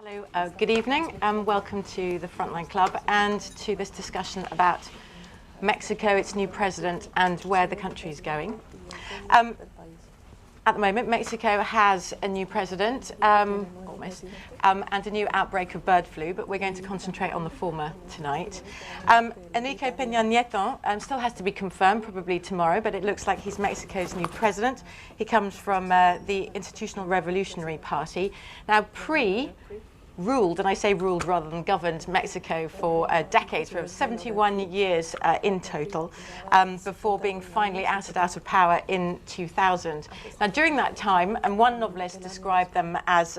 Hello, good evening, and welcome to the Frontline Club and to this discussion about Mexico, its new president, and where the country is going. At the moment, Mexico has a new president, almost, and a new outbreak of bird flu, but we're going to concentrate on the former tonight. Enrique Peña Nieto still has to be confirmed, probably tomorrow, but it looks like he's Mexico's new president. He comes from the Institutional Revolutionary Party. Now, ruled, and I say ruled rather than governed, Mexico for decades, for 71 years in total, before being finally ousted out of power in 2000. Now, during that time, and one novelist described them as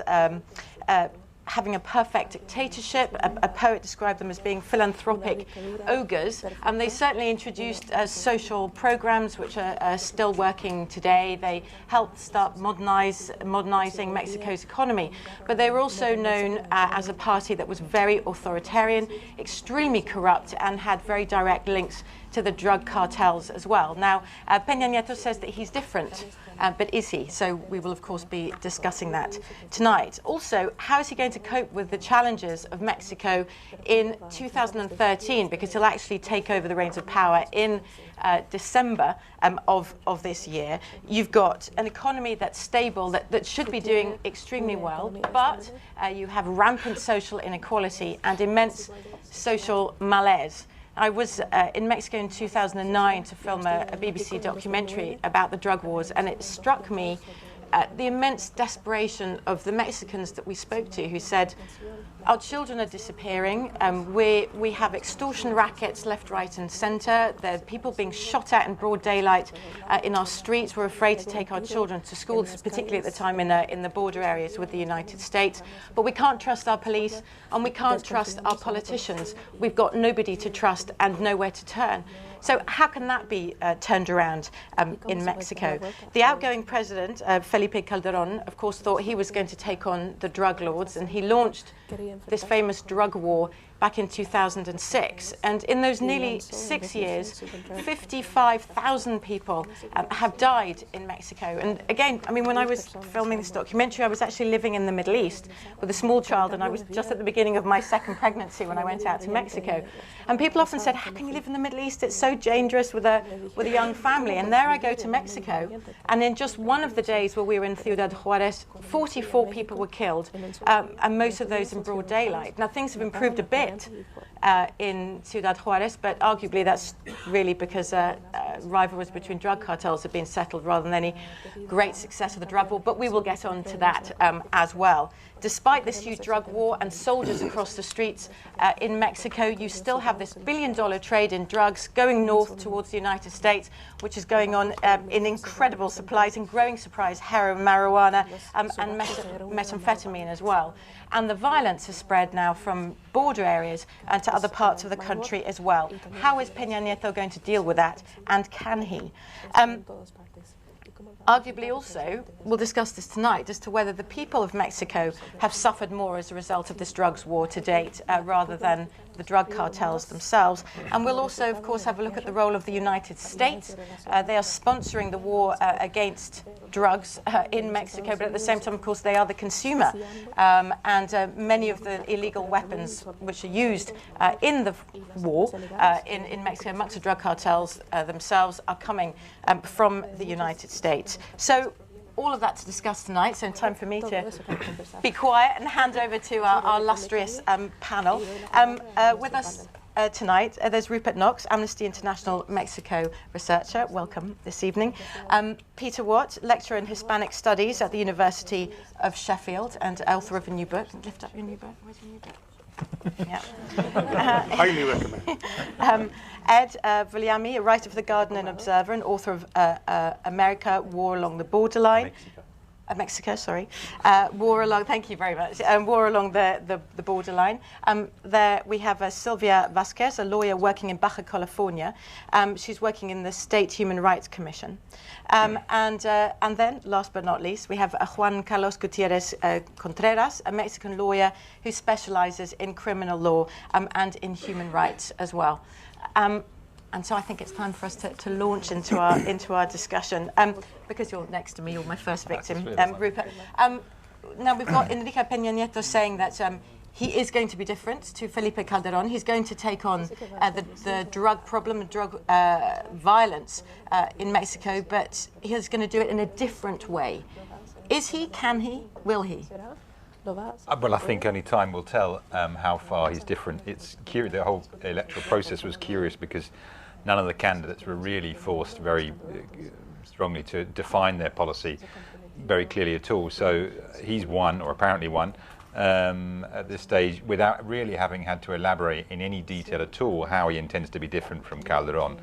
having a perfect dictatorship. A poet described them as being philanthropic ogres. They certainly introduced social programs which are still working today. They helped start modernizing Mexico's economy. But they were also known as a party that was very authoritarian, extremely corrupt, and had very direct links to the drug cartels as well. Now, Peña Nieto says that he's different, but is he? So we will, of course, be discussing that tonight. Also, how is he going to cope with the challenges of Mexico in 2013? Because he'll actually take over the reins of power in December of this year. You've got an economy that's stable, that should be doing extremely well, but you have rampant social inequality and immense social malaise. I was in Mexico in 2009 to film a BBC documentary about the drug wars, and it struck me the immense desperation of the Mexicans that we spoke to, who said, our children are disappearing, we have extortion rackets left, right and centre, there are people being shot at in broad daylight in our streets, we're afraid to take our children to school, particularly at the time in the border areas with the United States, but we can't trust our police and we can't trust our politicians, we've got nobody to trust and nowhere to turn. So how can that be turned around in Mexico? The outgoing president, Felipe Calderon, of course, thought he was going to take on the drug lords, and he launched this famous drug war back in 2006. And in those nearly 6 years, 55,000 people have died in Mexico. And again, I mean, when I was filming this documentary, I was actually living in the Middle East with a small child, and I was just at the beginning of my second pregnancy when I went out to Mexico. And people often said, how can you live in the Middle East? It's so dangerous with a young family. And there I go to Mexico, and in just one of the days where we were in Ciudad Juárez, 44 people were killed, and most of those in broad daylight. Now, things have improved a bit in Ciudad Juárez, but arguably that's really because rivalries between drug cartels have been settled rather than any great success of the drug war, but we will get on to that as well. Despite this huge drug war and soldiers across the streets in Mexico, you still have this billion-dollar trade in drugs going north towards the United States, which is going on in incredible supplies, in growing supplies, heroin, marijuana, and methamphetamine as well. And the violence has spread now from border areas and to other parts of the country as well. How is Peña Nieto going to deal with that, and can he? Arguably also, we'll discuss this tonight, as to whether the people of Mexico have suffered more as a result of this drugs war to date, rather than the drug cartels themselves. And we'll also, of course, have a look at the role of the United States. They are sponsoring the war against drugs in Mexico, but at the same time, of course, they are the consumer. And many of the illegal weapons which are used in the war in Mexico, amongst the drug cartels themselves, are coming from the United States. So all of that to discuss tonight, so time for me to be quiet and hand over to our illustrious panel. With us tonight, there's Rupert Knox, Amnesty International Mexico researcher. Welcome this evening. Peter Watt, lecturer in Hispanic Studies at the University of Sheffield and author of a new book. Lift up your new book. Where's your new book? Yeah. Highly recommend. Ed Viliami, a writer for The Guardian and Observer and author of America, War Along the Borderline. Mexico, sorry. War along, thank you very much. War along the borderline. There we have Sylvia Vasquez, a lawyer working in Baja California. She's working in the State Human Rights Commission. And then, last but not least, we have Juan Carlos Gutierrez Contreras, a Mexican lawyer who specializes in criminal law and in human rights as well. And so I think it's time for us to launch into our discussion. Because you're next to me, you're my first victim, Rupert. now we've got Enrique Peña Nieto saying that he is going to be different to Felipe Calderon. He's going to take on the drug problem, drug violence in Mexico, but he's going to do it in a different way. Is he? Can he? Will he? Well, I think only time will tell how far he's different. It's curious. The whole electoral process was curious because none of the candidates were really forced very strongly to define their policy very clearly at all. So he's won, or apparently won, at this stage without really having had to elaborate in any detail at all how he intends to be different from Calderon.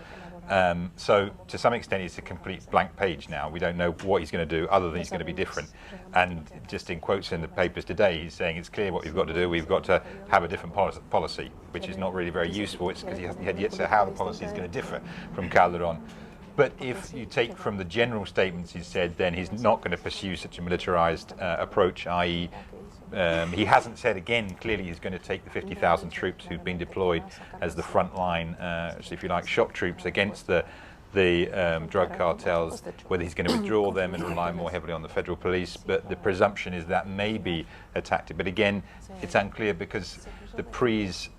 So to some extent it's a complete blank page now. We don't know what he's going to do other than he's going to be different. And just in quotes in the papers today, he's saying it's clear what we've got to do. We've got to have a different policy, which is not really very useful. It's because he hasn't yet said how the policy is going to differ from Calderon. But if you take from the general statements he's said, then he's not going to pursue such a militarized approach, i.e. He hasn't said again clearly he's going to take the 50,000 troops who've been deployed as the frontline, so if you like, shock troops against the drug cartels, whether he's going to withdraw them and rely more heavily on the federal police. But the presumption is that may be a tactic. But again, it's unclear because the PRI's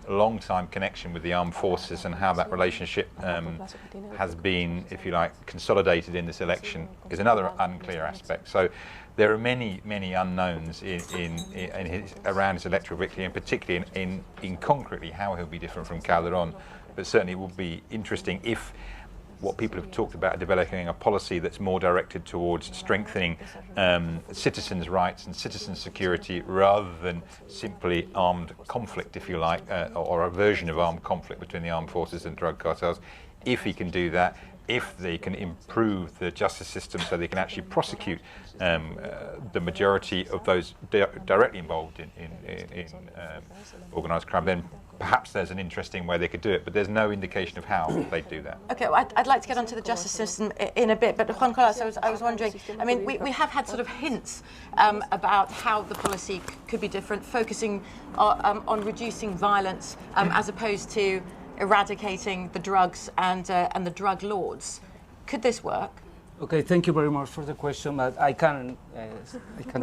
long-time connection with the armed forces and how that relationship has been, if you like, consolidated in this election is another unclear aspect. So there are many, many unknowns around his electoral victory, and particularly in concretely how he'll be different from Calderon. But certainly it will be interesting if what people have talked about, developing a policy that's more directed towards strengthening citizens' rights and citizens' security rather than simply armed conflict, if you like, or a version of armed conflict between the armed forces and drug cartels. If he can do that, if they can improve the justice system so they can actually prosecute the majority of those directly involved in organised crime, then perhaps there's an interesting way they could do it, but there's no indication of how they'd do that. Okay, well, I'd like to get onto the justice system in a bit, but Juan Carlos, I was wondering, I mean, we have had sort of hints about how the policy could be different, focusing on reducing violence as opposed to eradicating the drugs and the drug lords. Could this work? Okay, thank you very much for the question, but I can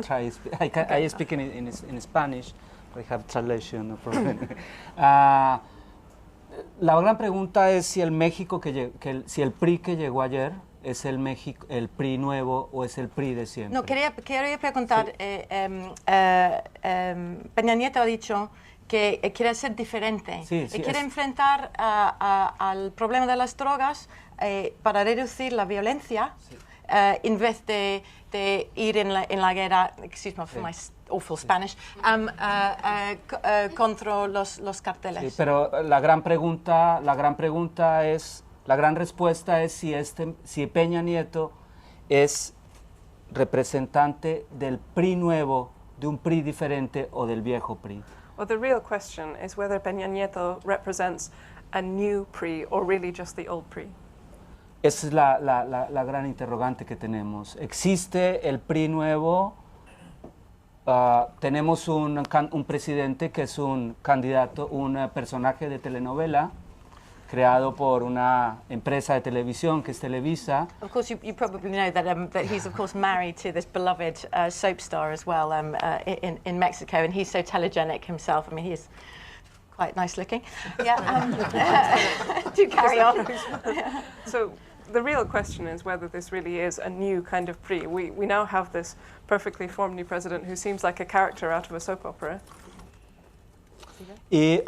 try. I speak in Spanish. I have translation, no problem. La gran pregunta es si el México si el PRI que llegó ayer es el PRI nuevo o es el PRI de siempre. No, quería preguntar. Sí. Peña Nieto ha dicho que quiere ser diferente, quiere enfrentar al problema de las drogas para reducir la violencia en vez de ir en la guerra, excuse me for my awful Spanish, contra los carteles. Sí, pero la gran respuesta es si Peña Nieto es representante del PRI nuevo, de un PRI diferente o del viejo PRI. Well, the real question is whether Peña Nieto represents a new PRI or really just the old PRI. Esa es la gran interrogante que tenemos. ¿Existe el PRI nuevo? Tenemos un presidente que es un candidato, un personaje de telenovela creado por una empresa de televisión que es Televisa. Of course, you probably know that he's of course married to this beloved soap star as well in Mexico, and he's so telegenic himself. I mean, he's quite nice looking. Yeah. Do carry on. So the real question is whether this really is a new kind of PRI. We now have this perfectly formed new president who seems like a character out of a soap opera. Y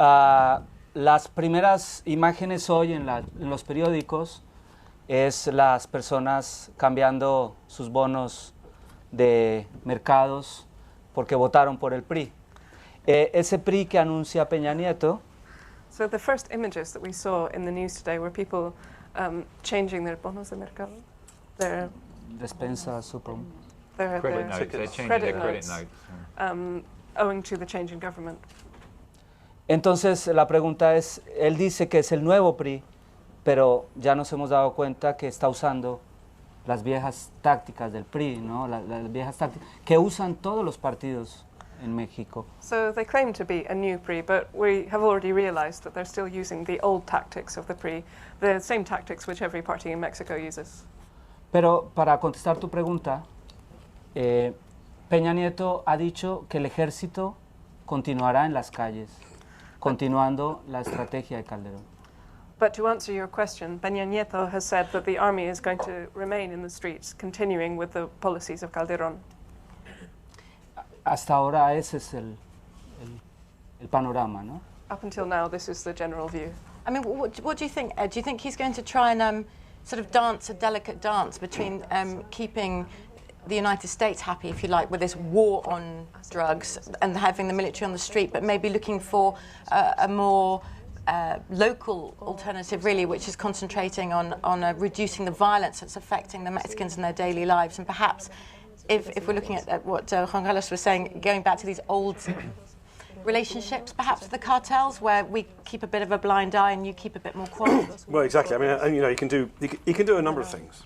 las primeras imágenes hoy en los periódicos es las personas cambiando sus bonos de mercados porque votaron por el PRI. Ese PRI que anuncia Peña Nieto. So the first images that we saw in the news today were people changing their bonos de mercado, their despensas, supongo. Their credit notes. They're changing their credit notes. Owing to the change in government. Entonces la pregunta es, él dice que es el nuevo PRI, pero ya nos hemos dado cuenta que está usando las viejas tácticas del PRI, ¿no? Las viejas tácticas que usan todos los partidos en México. So they claim to be a new PRI, but we have already realized that they're still using the old tactics of the PRI, the same tactics which every party in Mexico uses. Pero para contestar tu pregunta, Peña Nieto ha dicho que el ejército continuará en las calles, continuando la estrategia de Calderón. But to answer your question, Peña Nieto has said that the army is going to remain in the streets, continuing with the policies of Calderón. Hasta ahora ese es el panorama, ¿no? Up until now, this is the general view. I mean, what do you think, Ed? Do you think he's going to try and sort of dance a delicate dance between keeping the United States happy, if you like, with this war on drugs and having the military on the street, but maybe looking for a more local alternative, really, which is concentrating on reducing the violence that's affecting the Mexicans in their daily lives, and perhaps, if we're looking at what Juan Carlos was saying, going back to these old relationships, perhaps with the cartels, where we keep a bit of a blind eye and you keep a bit more quiet. Well, exactly. I mean, and, you know, he can do a number of things.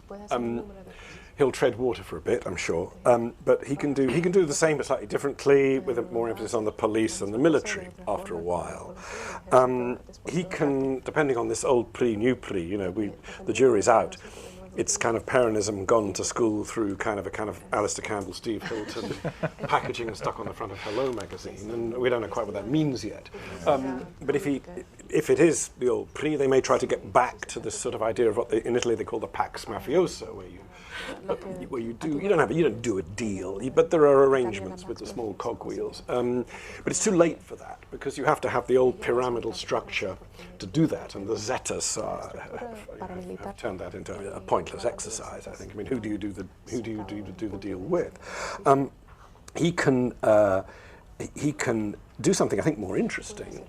He'll tread water for a bit, I'm sure, but he can do the same but slightly differently, with a more emphasis on the police and the military. After a while, he can, depending on this old PRI, new PRI, you know, the jury's out. It's kind of Peronism gone to school through kind of Alistair Campbell, Steve Hilton packaging and stuck on the front of Hello magazine, and we don't know quite what that means yet. But if it is the old PRI, they may try to get back to this sort of idea of what in Italy they call the Pax Mafiosa, where you don't do a deal, but there are arrangements with the small cogwheels. But it's too late for that, because you have to have the old pyramidal structure to do that, and the Zetas have turned that into a pointless exercise, I think. I mean, who do you do the deal with? He can do something, I think, more interesting,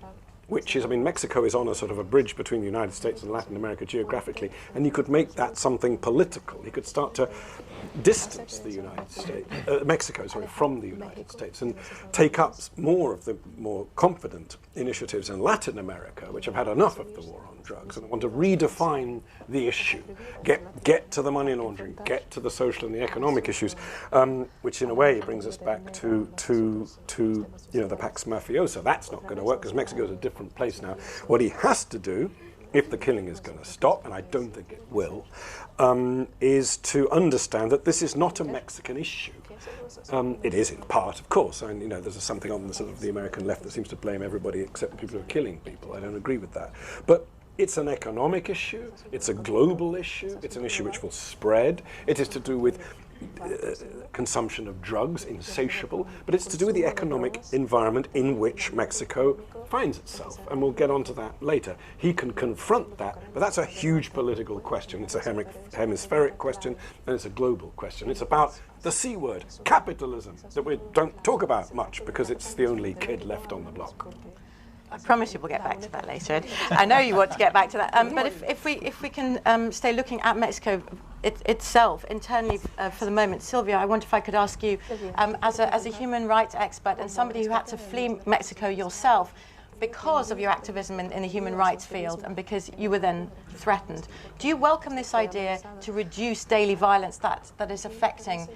which is, I mean, Mexico is on a sort of a bridge between the United States and Latin America geographically, and you could make that something political. You could start to distance the United States, Mexico, from the United States, and take up more of the more confident initiatives in Latin America, which have had enough of the war on drugs and want to redefine the issue, get to the money laundering, get to the social and the economic issues, which in a way brings us back to you know, the Pax Mafiosa. That's not going to work because Mexico is a different place now. What he has to do, if the killing is going to stop, and I don't think it will, is to understand that this is not a Mexican issue. It is in part, of course. I mean, you know, there's something on the sort of the American left that seems to blame everybody except the people who are killing people. I don't agree with that. But it's an economic issue. It's a global issue. It's an issue which will spread. It is to do with consumption of drugs, insatiable, but it's to do with the economic environment in which Mexico finds itself, and we'll get onto that later. He can confront that, but that's a huge political question. It's a hemispheric question, and it's a global question. It's about the C word, capitalism, that we don't talk about much because it's the only kid left on the block. I promise you we'll get back to that later, Ed. I know you want to get back to that. But if we can stay looking at Mexico itself internally for the moment, Sylvia, I wonder if I could ask you, as a human rights expert and somebody who had to flee Mexico yourself because of your activism in the human rights field and because you were then threatened, do you welcome this idea to reduce daily violence that is affecting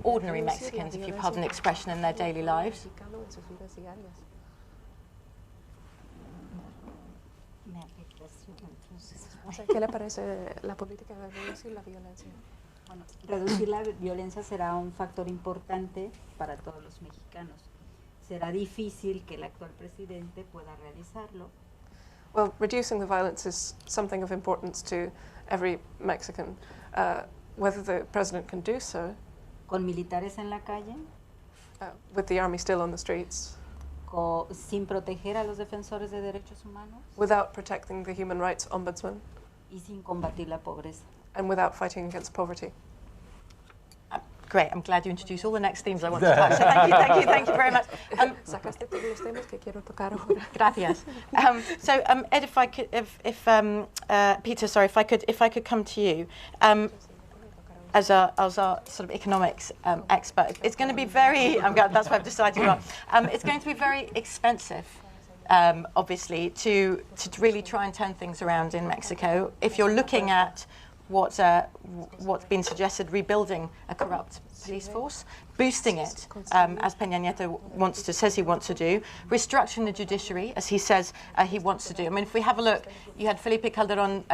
ordinary Mexicans, if you pardon the expression, in their daily lives? ¿Qué le parece la política de reducir la violencia? Bueno, reducir la violencia será un factor importante para todos los mexicanos. Será difícil que el actual presidente pueda realizarlo. Well, reducing the violence is something of importance to every Mexican. Whether the president can do so, con militares en la calle, with the army still on the streets, sin proteger a los defensores de derechos humanos, without protecting the human rights ombudsman, y sin combatir la pobreza. And without fighting against poverty. Great, I'm glad you introduced all the next themes I want to touch. So thank you very much. Sacaste todos los temas que quiero tocar ahora. Gracias. So, Ed, if I could, Peter, sorry, if I could come to you. As our sort of economics expert, it's going to be very. That's why I've decided to run. It's going to be very expensive, obviously, to really try and turn things around in Mexico. If you're looking at what's been suggested, rebuilding a corrupt police force, boosting it, as Peña Nieto says he wants to do, restructuring the judiciary, as he says he wants to do. I mean, if we have a look, you had Felipe Calderon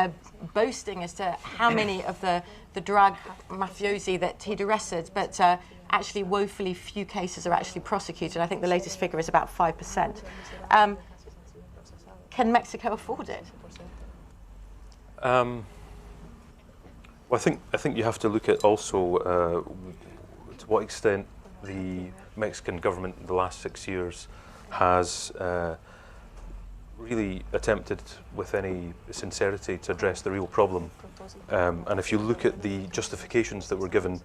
boasting as to how many of the drug mafiosi that he'd arrested, but actually woefully few cases are actually prosecuted. I think the latest figure is about 5%. Can Mexico afford it? Well, I think you have to look at also to what extent the Mexican government in the last 6 years has really attempted with any sincerity to address the real problem. And if you look at the justifications that were given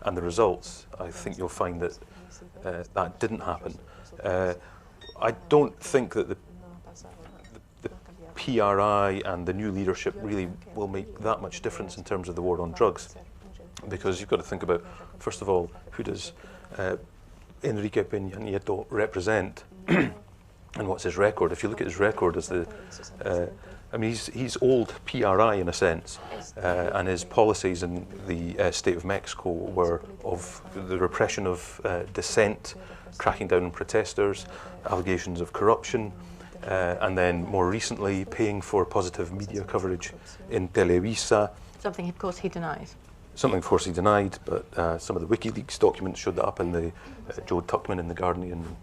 and the results, I think you'll find that that didn't happen. I don't think that the PRI and the new leadership really will make that much difference in terms of the war on drugs, because you've got to think about, first of all, who does Enrique Peña Nieto represent and what's his record. If you look at his record as I mean, he's old PRI in a sense, and his policies in the state of Mexico were of the repression of dissent, cracking down on protesters, allegations of corruption, and then more recently paying for positive media coverage in Televisa. Something, of course, he denies. Something, of course, he denied, but some of the WikiLeaks documents showed that up, and the Joe Tuckman in The Guardian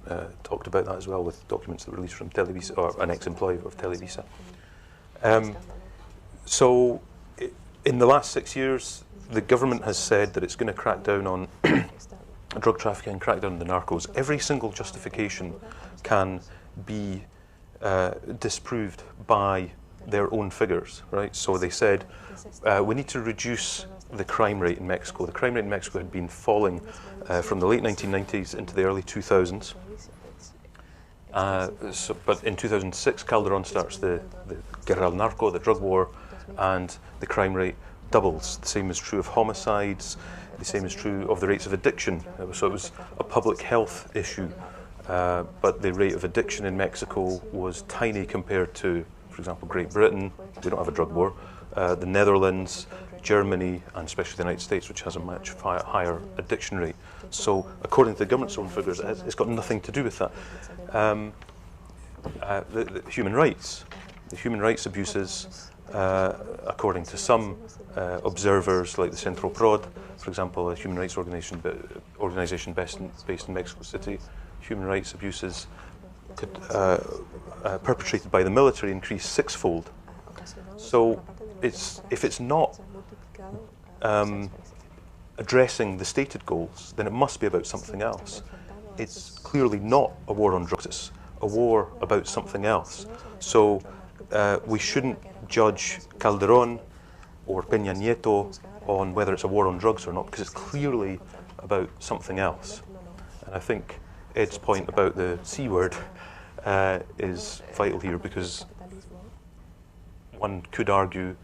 talked about that as well, with documents that were released from Televisa, or an ex-employee of Televisa. So, in the last 6 years, the government has said that it's going to crack down on drug trafficking, crack down on the narcos. Every single justification can be disproved by their own figures, right? So they said, we need to reduce the crime rate in Mexico. The crime rate in Mexico had been falling from the late 1990s into the early 2000s. But in 2006, Calderon starts the Guerra al Narco, the drug war, and the crime rate doubles. The same is true of homicides. The same is true of the rates of addiction. So it was a public health issue, but the rate of addiction in Mexico was tiny compared to, for example, Great Britain. We don't have a drug war. The Netherlands, Germany, and especially the United States, which has a much higher addiction rate. So, according to the government's own figures, it's got nothing to do with that. The human rights abuses, according to some observers, like the Centro Prod, for example, a human rights organization based in Mexico City, human rights abuses perpetrated by the military increased sixfold. So, if it's not addressing the stated goals, then it must be about something else. It's clearly not a war on drugs, it's a war about something else. So we shouldn't judge Calderon or Peña Nieto on whether it's a war on drugs or not, because it's clearly about something else. And I think Ed's point about the C word is vital here, because one could argue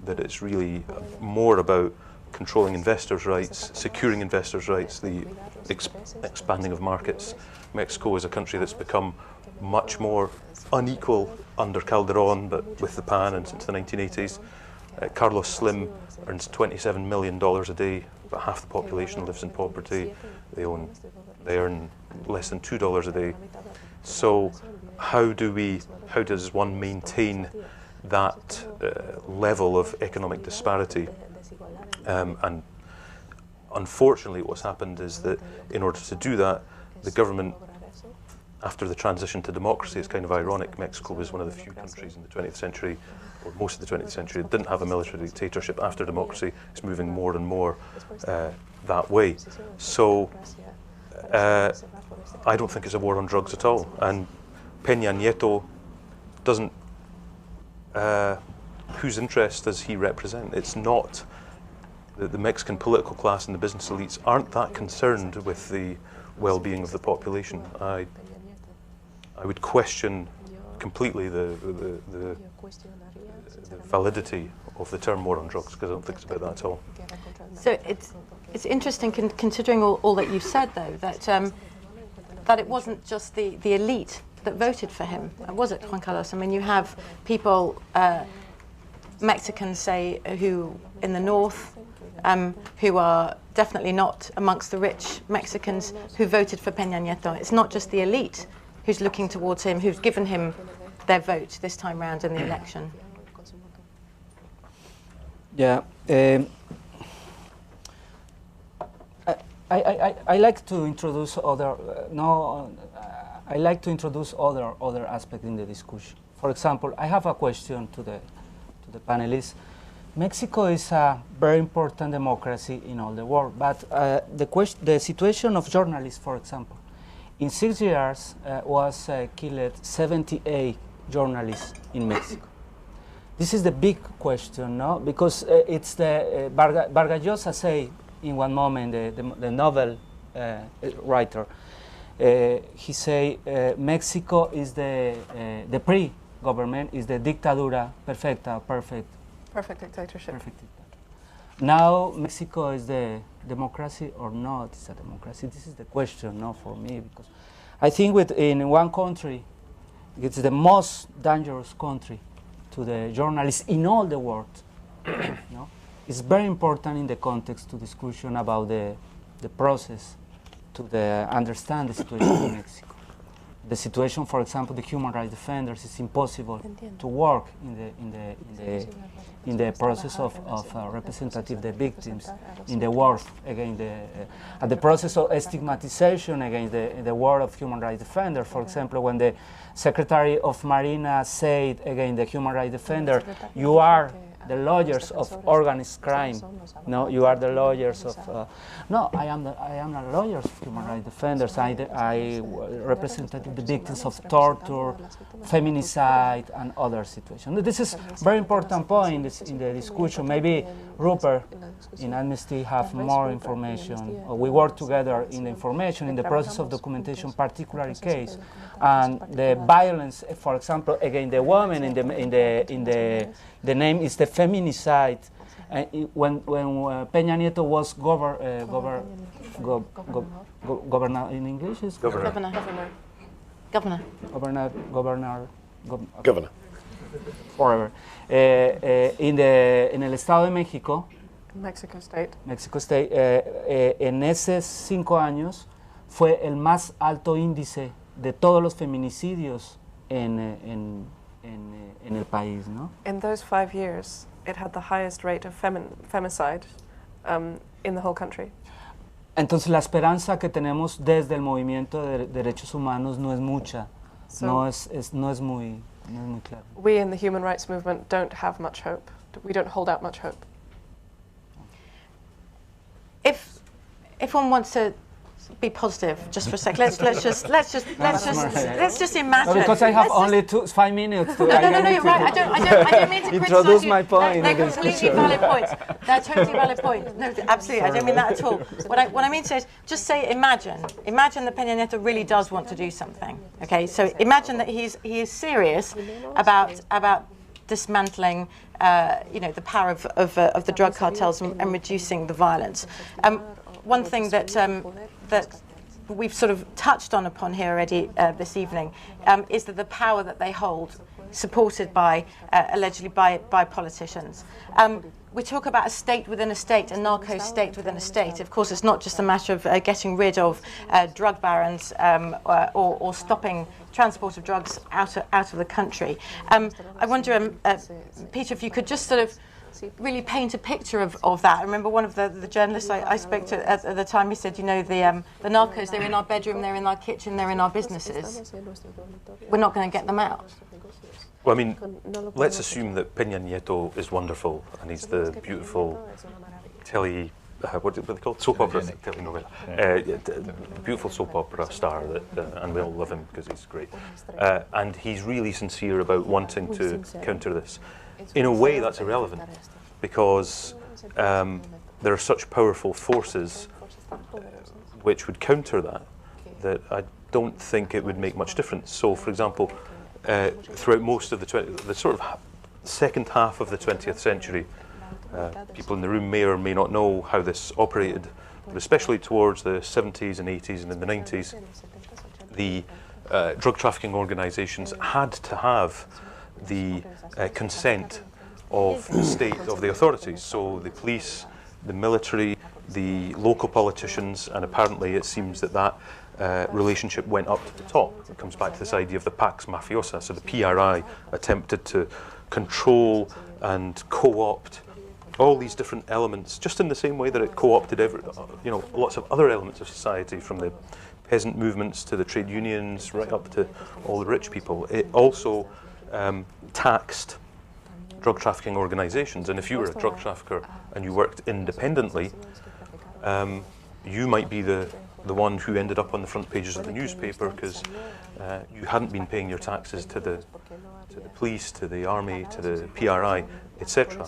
that it's really more about controlling investors' rights, securing investors' rights, the expanding of markets. Mexico is a country that's become much more unequal under Calderon, but with the PAN and since the 1980s. Carlos Slim earns $27 million a day, but half the population lives in poverty. They earn less than $2 a day. So how does one maintain that level of economic disparity? And unfortunately, what's happened is that in order to do that, the government, after the transition to democracy, it's kind of ironic, Mexico was one of the few countries in the 20th century, or most of the 20th century, that didn't have a military dictatorship. After democracy, it's moving more and more that way. So I don't think it's a war on drugs at all. And Peña Nieto doesn't, whose interest does he represent? It's not, the Mexican political class and the business elites aren't that concerned with the well-being of the population. I would question completely the validity of the term war on drugs, because I don't think it's about that at all. So it's interesting, considering all that you've said, though, that it wasn't just the elite that voted for him, was it, Juan Carlos? I mean, you have people, Mexicans, say, who in the north, who are definitely not amongst the rich Mexicans who voted for Peña Nieto. It's not just the elite who's looking towards him, who's given him their vote this time round in the election. Yeah, I like to introduce other I like to introduce other aspects in the discussion. For example, I have a question to the panelists. Mexico is a very important democracy in all the world, but the situation of journalists, for example, in 6 years was killed 78 journalists in Mexico. This is the big question, no? Because it's the Vargas Llosa say in one moment, the novel writer, he say Mexico is the pre-government is the dictadura perfecta, perfect dictatorship. Perfect dictatorship. Now Mexico is the democracy or not? It's a democracy. This is the question, no, for me, because I think in one country, it's the most dangerous country to the journalists in all the world. No? It's very important in the context to discussion about the process to understand the situation in Mexico. The situation, for example, the human rights defenders, it's impossible to work in the process of representative the victims, in the war against the process of stigmatization against the work of human rights defenders. For example, when the Secretary of Marina said against the human rights defender, you are the lawyers of organized crime. No, you are the lawyers of. No, I am the lawyers of human rights defenders. I represented the victims of torture, feminicide, and other situations. This is a very important point in the discussion. Maybe Rupert in Amnesty have more information. We work together in the information, in the process of documentation, particular case, and the violence, for example, against the woman in the name is the feminicide. When Peña Nieto was governor in English is Governor. Forever. En el Estado de México. Mexico State. En esos 5 años fue el más alto índice de todos los feminicidios en el país, ¿no? In those 5 years, it had the highest rate of femicide in the whole country. Entonces la esperanza que tenemos desde el movimiento de derechos humanos no es mucha, no es muy claro. We in the human rights movement don't have much hope. We don't hold out much hope. If one wants to be positive, just for a sec. Let's just imagine. No, because I have only 5 minutes. No, you're right. I don't mean to introduce my point. They're completely valid points. They're totally valid points. No, absolutely. I don't mean that at all. What I mean to say is, just say, imagine that Peña Nieto really does want to do something. Okay, so imagine that he is serious about dismantling, the power of the drug cartels and reducing the violence. One thing that we've sort of touched upon here already this evening is that the power that they hold, supported by allegedly by politicians. We talk about a state within a state, a narco state within a state. Of course, it's not just a matter of getting rid of drug barons or stopping transport of drugs out of the country. I wonder, Peter, if you could just sort of really paint a picture of that. I remember one of the journalists I spoke to at the time, he said, the narcos, they're in our bedroom, they're in our kitchen, they're in our businesses. We're not going to get them out. Well, I mean, let's assume that Peña Nieto is wonderful and he's the beautiful what are they called? Soap opera, telenovela. Beautiful soap opera star, and we all love him because he's great. And he's really sincere about wanting to counter this. In a way, that's irrelevant because there are such powerful forces which would counter that I don't think it would make much difference. So, for example, throughout most of the sort of second half of the 20th century, people in the room may or may not know how this operated, but especially towards the 70s and 80s and in the 90s, the drug trafficking organizations had to have the consent of the state, of the authorities, so the police, the military, the local politicians, and apparently it seems that relationship went up to the top. It comes back to this idea of the Pax Mafiosa, so the PRI attempted to control and co-opt all these different elements, just in the same way that it co-opted lots of other elements of society, from the peasant movements to the trade unions, right up to all the rich people. It also taxed drug trafficking organizations. And if you were a drug trafficker and you worked independently, you might be the one who ended up on the front pages of the newspaper because you hadn't been paying your taxes to the police, to the army, to the PRI, etc.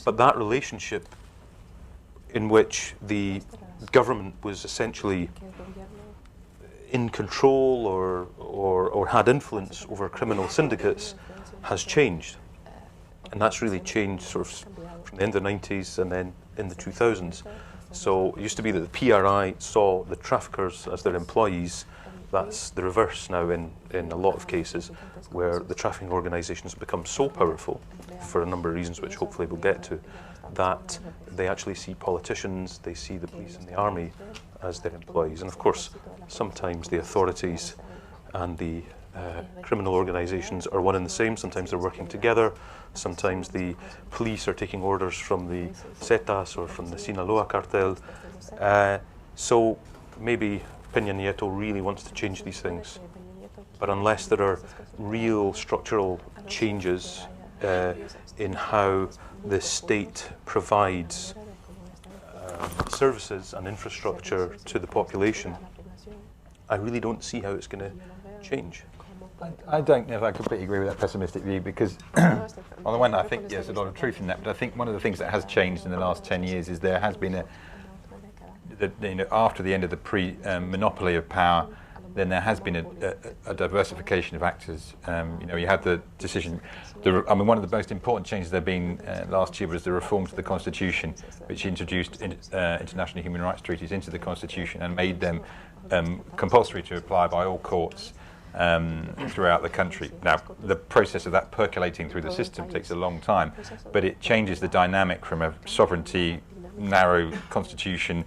But that relationship in which the government was essentially in control or had influence over criminal syndicates has changed. And that's really changed sort of from the end of the 90s and then in the 2000s. So it used to be that the PRI saw the traffickers as their employees. That's the reverse now in a lot of cases, where the trafficking organisations have become so powerful, for a number of reasons which hopefully we'll get to, that they actually see politicians, they see the police and the army as their employees. And of course, sometimes the authorities and the criminal organisations are one and the same. Sometimes they're working together. Sometimes the police are taking orders from the Zetas or from the Sinaloa cartel. So maybe Peña Nieto really wants to change these things. But unless there are real structural changes in how the state provides services and infrastructure to the population, I really don't see how it's going to change. I don't know if I completely agree with that pessimistic view, because on the one hand I think there's a lot of truth in that, but I think one of the things that has changed in the last 10 years is there has been after the end of the monopoly of power, then there has been a diversification of actors. You had the decision. One of the most important changes there have been last year was the reform to the Constitution, which introduced international human rights treaties into the Constitution and made them compulsory to apply by all courts throughout the country. Now, the process of that percolating through the system takes a long time, but it changes the dynamic from a sovereignty, narrow constitution,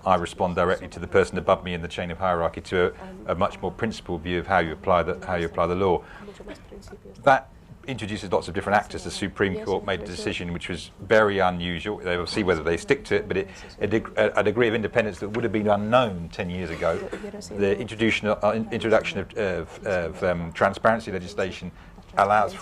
I respond directly to the person above me in the chain of hierarchy, to a much more principled view of how you apply the law. That introduces lots of different actors. The Supreme Court made a decision which was very unusual. They will see whether they stick to it, but a degree of independence that would have been unknown 10 years ago. The introduction of transparency legislation allows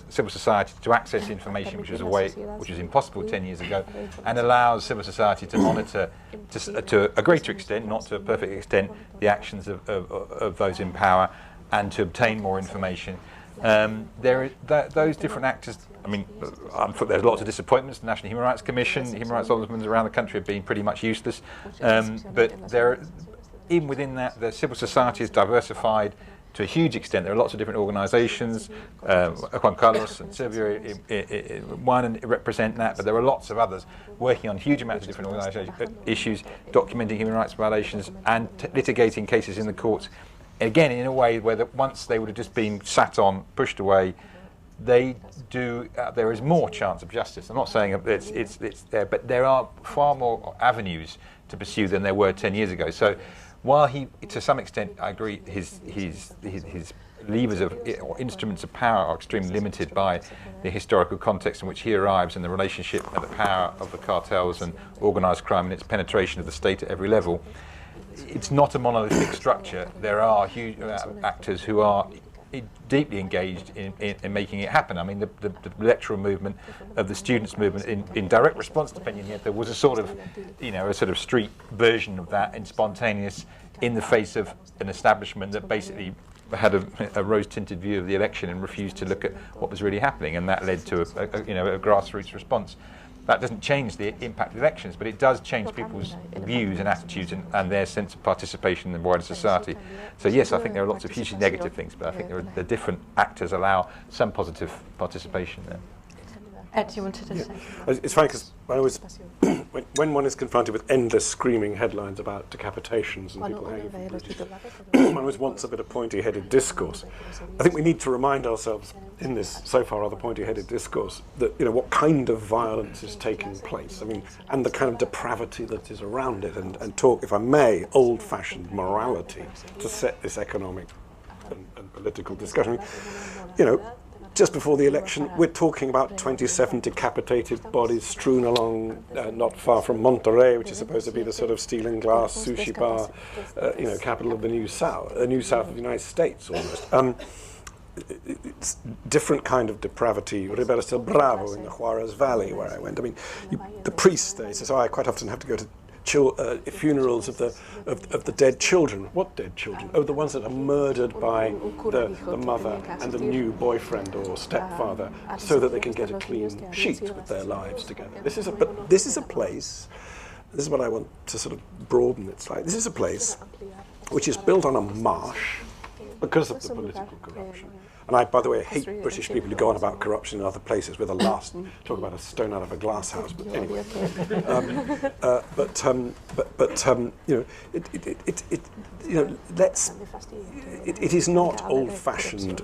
civil society to access information which was impossible 10 years ago, and allows civil society to monitor to a greater extent, not to a perfect extent, the actions of those in power, and to obtain more information. Those different actors, there's lots of disappointments. The National Human Rights Commission, human rights ombudsmen around the country have been pretty much useless. But even within that, the civil society is diversified to a huge extent. There are lots of different organisations. Juan Carlos and Silvia one represent that, but there are lots of others working on huge amounts of different issues, documenting human rights violations and litigating cases in the courts. Again, in a way where once they would have just been sat on, pushed away, there is more chance of justice. I'm not saying it's there, but there are far more avenues to pursue than there were 10 years ago. So while he, to some extent, I agree, his levers or instruments of power are extremely limited by the historical context in which he arrives and the relationship and the power of the cartels and organised crime and its penetration of the state at every level. It's not a monolithic structure. There are huge actors who are deeply engaged in making it happen. The electoral movement of the students' movement in direct response to Peña Nieto was a sort of street version of that, and spontaneous, in the face of an establishment that basically had a rose-tinted view of the election and refused to look at what was really happening, and that led to a grassroots response. That doesn't change the impact of elections, but it does change people's views and attitudes and their sense of participation in wider society. So yes, I think there are lots of hugely negative things, but I think the different actors allow some positive participation there. Ed, you wanted to say? It's funny because when one is confronted with endless screaming headlines about decapitations and people hanging from bridges, one always wants a bit of pointy-headed discourse. I think we need to remind ourselves in this so far rather pointy-headed discourse that what kind of violence is taking place. And the kind of depravity that is around it, and talk, if I may, old-fashioned morality to set this economic and political discussion. just before the election, we're talking about 27 decapitated bodies strewn along not far from Monterrey, which is supposed to be the sort of steel and glass sushi bar, capital of the New South of the United States, almost. It's different kind of depravity. Ribera del Bravo in the Juárez Valley, where I went. I mean, the priest there says, I quite often have to go to funerals of the dead children. What dead children? Oh, the ones that are murdered by the mother and the new boyfriend or stepfather, so that they can get a clean sheet with their lives together. This is a place. This is what I want to sort of broaden its light. This is a place which is built on a marsh because of the political corruption. And I, by the way, hate British people who go on about corruption in other places. We're the last talk about a stone out of a glass house. But anyway, it is not old-fashioned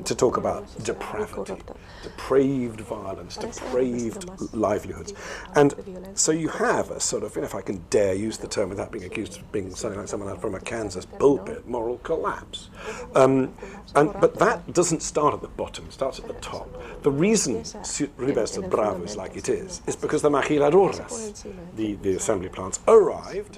to talk about depravity, depraved violence, depraved livelihoods. And so you have a sort of, if I can dare use the term without being accused of being something like someone from a Kansas pulpit, moral collapse. But that doesn't start at the bottom, it starts at the top. The reason Ribera del Bravo is like it is because the maquiladoras, the assembly plants, arrived.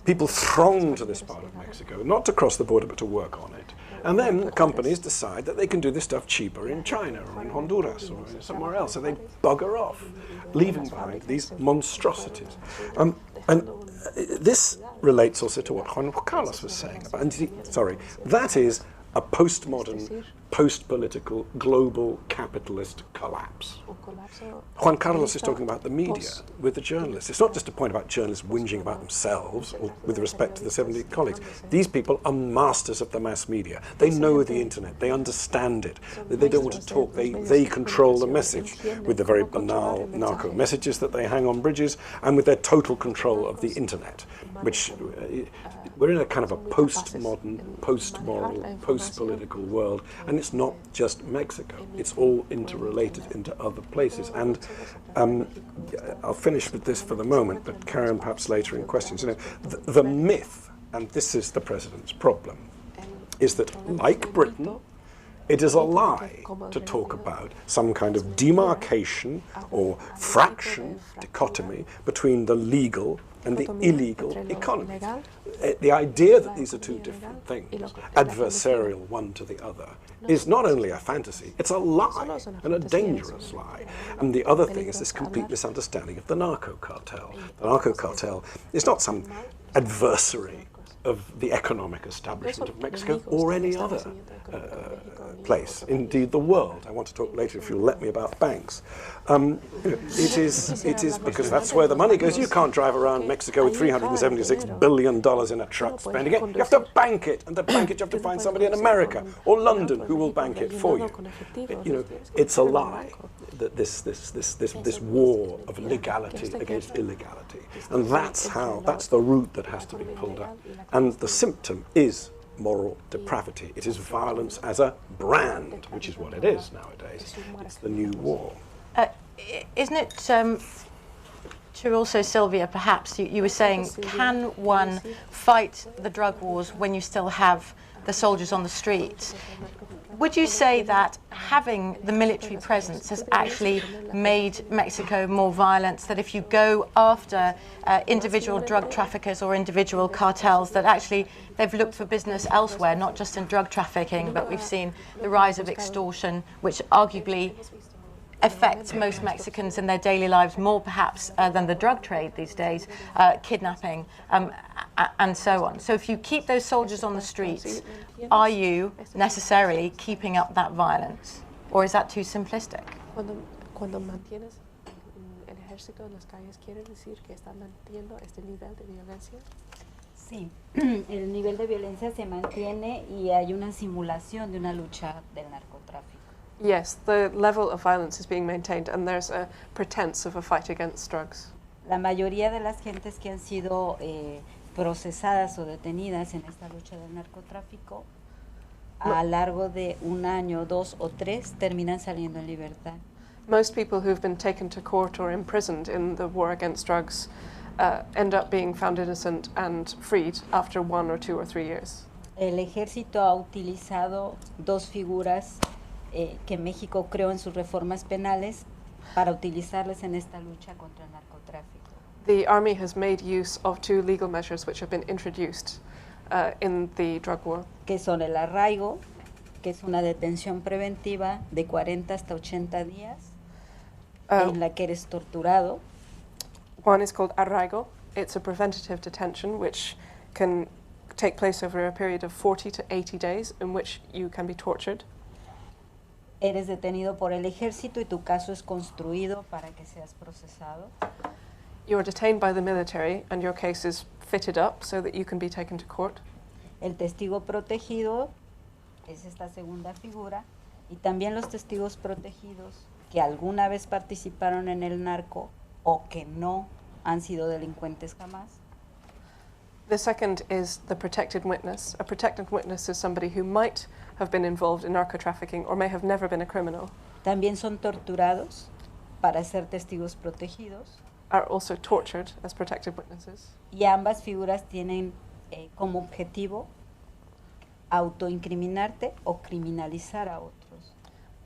People thronged to this part of Mexico, not to cross the border, but to work on it. And then companies decide that they can do this stuff cheaper in China or in Honduras or somewhere else, so they bugger off, leaving behind these monstrosities. And this relates also to what Juan Carlos was saying about, that is a postmodern, post-political, global capitalist collapse. Juan Carlos is talking about the media with the journalists. It's not just a point about journalists whinging about themselves or with respect to the 70 colleagues. These people are masters of the mass media. They know the internet. They understand it. They don't want to talk. They control the message with the very banal narco messages that they hang on bridges and with their total control of the internet, which we're in a kind of a postmodern, post-moral, post-political world, and it's not just Mexico. It's all interrelated into other places. And I'll finish with this for the moment, but carry on perhaps later in questions. The myth, and this is the president's problem, is that, like Britain, it is a lie to talk about some kind of demarcation or fraction, dichotomy, between the legal and the illegal economy. The idea that these are two different things, adversarial one to the other, is not only a fantasy, it's a lie, and a dangerous lie. And the other thing is this complete misunderstanding of the narco cartel. The narco cartel is not some adversary of the economic establishment of Mexico or any other place, indeed the world. I want to talk later, if you'll let me, about banks. It is because that's where the money goes. You can't drive around Mexico with $376 billion in a truck spending it. You have to bank it, and to bank it you have to find somebody in America or London who will bank it for you. It's a lie, that this war of legality against illegality. And that's the root that has to be pulled up. And the symptom is moral depravity. It is violence as a brand, which is what it is nowadays. It's the new war. Isn't it true also, Sylvia, perhaps, you were saying, can one fight the drug wars when you still have the soldiers on the streets? Would you say that having the military presence has actually made Mexico more violent, that if you go after individual drug traffickers or individual cartels, that actually they've looked for business elsewhere, not just in drug trafficking, but we've seen the rise of extortion, which arguably affects most Mexicans in their daily lives more perhaps than the drug trade these days, kidnapping and so on. So if you keep those soldiers on the streets, are you necessarily keeping up that violence? Or is that too simplistic? Cuando mantienes el ejército en las calles, ¿quieres decir que están manteniendo este nivel de violencia? Sí, el nivel de violencia se mantiene y hay una simulación de una lucha del narcotráfico. Yes, the level of violence is being maintained and there's a pretense of a fight against drugs. La mayoría de las gentes que han sido procesadas o detenidas en esta lucha del narcotráfico, a largo de un año, 2 o 3, terminan saliendo en libertad. Most people who've been taken to court or imprisoned in the war against drugs end up being found innocent and freed after 1 or 2 or 3 years. El ejército ha utilizado dos figuras que México creó en sus reformas penales para utilizarles en esta lucha contra el narcotráfico. The Army has made use of 2 legal measures which have been introduced in the drug war. Que son el arraigo, que es una detención preventiva de 40 hasta 80 días, en la que eres torturado. One is called arraigo. It's a preventative detention which can take place over a period of 40 to 80 days in which you can be tortured. Eres detenido por el ejército y tu caso es construido para que seas procesado. You are detained by the military and your case is fitted up so that you can be taken to court. El testigo protegido es esta segunda figura, y también los testigos protegidos que alguna vez participaron en el narco o que no han sido delincuentes jamás. The second is the protected witness. A protected witness is somebody who might have been involved in narco trafficking or may have never been a criminal. También son torturados para ser testigos protegidos. Are also tortured as protected witnesses. Y ambas figuras tienen como objetivo autoincriminarte o criminalizar a otros.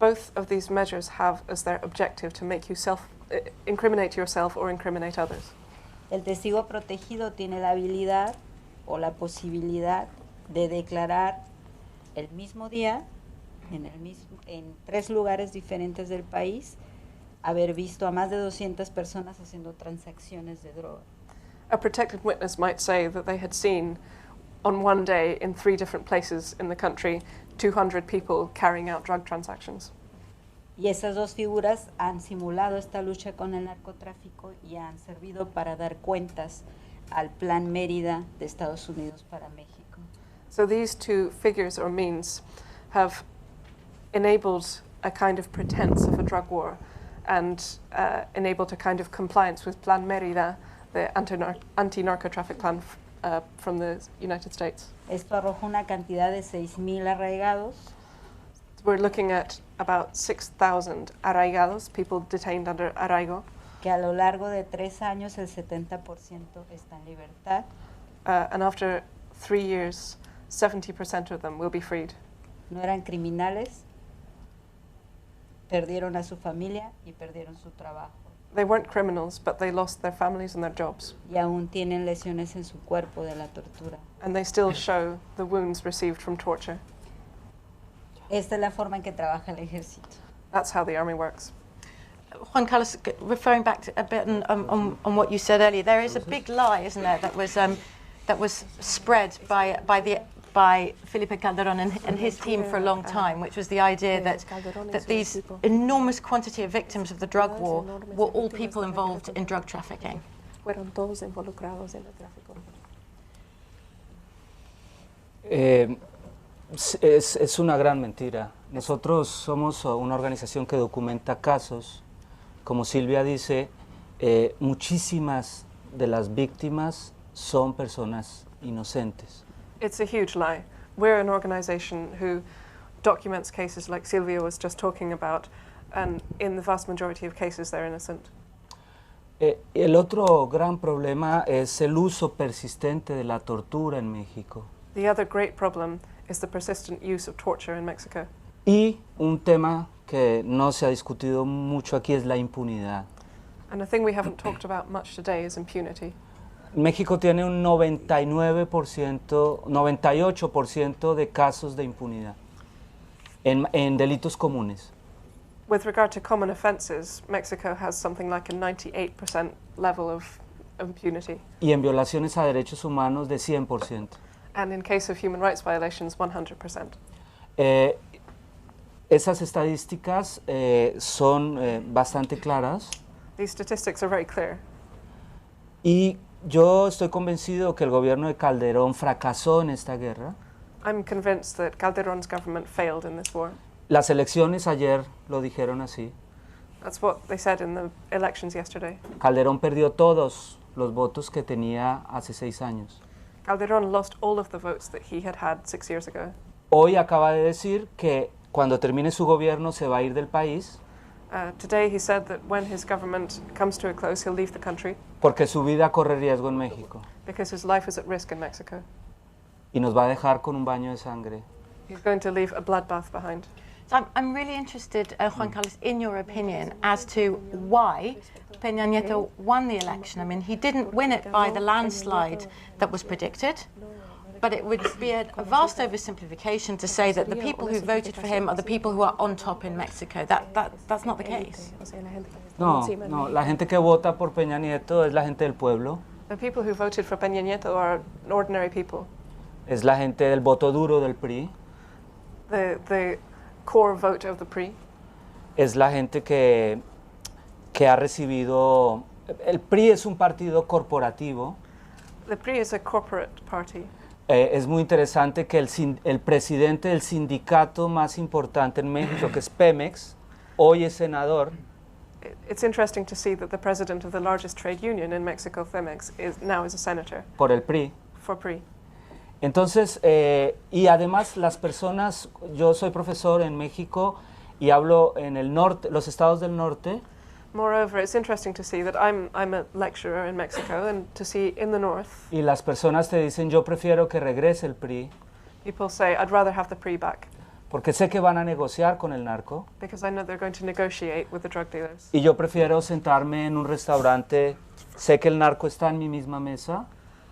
Both of these measures have as their objective to make you incriminate yourself or incriminate others. El testigo protegido tiene la habilidad o la posibilidad de declarar el mismo día, en 3 lugares diferentes del país, haber visto a más de 200 personas haciendo transacciones de droga. A protected witness might say that they had seen on one day in 3 different places in the country 200 people carrying out drug transactions. Y esas 2 figuras han simulado esta lucha con el narcotráfico y han servido para dar cuentas al Plan Mérida de Estados Unidos para México. So these 2 figures or means have enabled a kind of pretense of a drug war and enabled a kind of compliance with Plan Mérida, the anti-narco-traffic plan from the United States. Esto arroja una cantidad de 6,000 arraigados. We're looking at about 6,000 arraigados, people detained under arraigo. Que a lo largo de 3 años el 70% está en libertad. And after 3 years, 70% of them will be freed. No eran criminales, perdieron a su familia y perdieron su trabajo. They weren't criminals, but they lost their families and their jobs. Y aún tienen lesiones en su cuerpo de la tortura. And they still show the wounds received from torture. Esta es la forma en que trabaja el ejército. That's how the army works. Juan Carlos, referring back to a bit on what you said earlier, there is a big lie, isn't there, that was spread by Felipe Calderon and his team for a long time, which was the idea that these enormous quantity of victims of the drug war were all people involved in drug trafficking. Fueron todos involucrados en el tráfico. Es una gran mentira. Nosotros somos una organización que documenta casos. Como Silvia dice, muchísimas de las víctimas son personas inocentes. It's a huge lie. We're an organization who documents cases like Silvia was just talking about, and in the vast majority of cases they're innocent. El otro gran problema es el uso persistente de la tortura en México. The other great problem is the persistent use of torture in Mexico. Y un tema que no se ha discutido mucho aquí es la impunidad. And a thing we haven't talked about much today is impunity. México tiene un 98% de casos de impunidad en delitos comunes. With regard to common offences, Mexico has something like a 98% level of impunity. Y en violaciones a derechos humanos de 100%. And in case of human rights violations, 100%. Esas estadísticas son bastante claras. These statistics are very clear. Y yo estoy convencido que el gobierno de Calderón fracasó en esta guerra. I'm convinced that Calderon's government failed in this war. Las elecciones ayer lo dijeron así. That's what they said in the elections yesterday. Calderón perdió todos los votos que tenía hace 6 años. Calderon lost all of the votes that he had 6 years ago. Hoy acaba de decir que cuando termine su gobierno se va a ir del país. Today he said that when his government comes to a close, he'll leave the country. Porque su vida corre riesgo en México. Because his life is at risk in Mexico. Y nos va a dejar con un baño de sangre. He's going to leave a bloodbath behind. So I'm really interested, Juan Carlos, in your opinion as to why Peña Nieto won the election. I mean, he didn't win it by the landslide that was predicted, but it would be a vast oversimplification to say that the people who voted for him are the people who are on top in Mexico. That's not the case. No, la gente que vota por Peña Nieto es la gente del pueblo. The people who voted for Peña Nieto are ordinary people. Es la gente del voto duro del PRI. The core vote of the PRI. Es la gente que ha recibido... El PRI es un partido corporativo. The PRI is a corporate party. Es muy interesante que el presidente del sindicato más importante en México, que es Pemex, hoy es senador. It's interesting to see that the president of the largest trade union in Mexico, Pemex, now is a senator. Por el PRI. For PRI. Entonces, y además las personas, yo soy profesor en México y hablo en el norte, los estados del norte. Moreover, it's interesting to see that I'm a lecturer in Mexico and to see in the north. Y las personas te dicen, yo prefiero que regrese el PRI. People say, I'd rather have the PRI back. Porque sé que van a negociar con el narco. Because I know they're going to negotiate with the drug dealers. Y yo prefiero sentarme en un restaurante, sé que el narco está en mi misma mesa.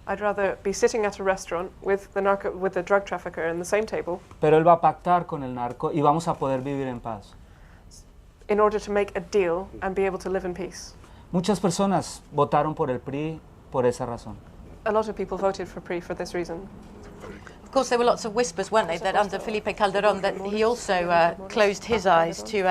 I'd rather be sitting at a restaurant with the drug trafficker in the same table. Pero él va a pactar con el narco y vamos a poder vivir en paz. In order to make a deal and be able to live in peace. Muchas personas votaron por el PRI por esa razón. A lot of people voted for PRI for this reason. Of course, there were lots of whispers, weren't they, that under Felipe Calderon that he also closed his eyes to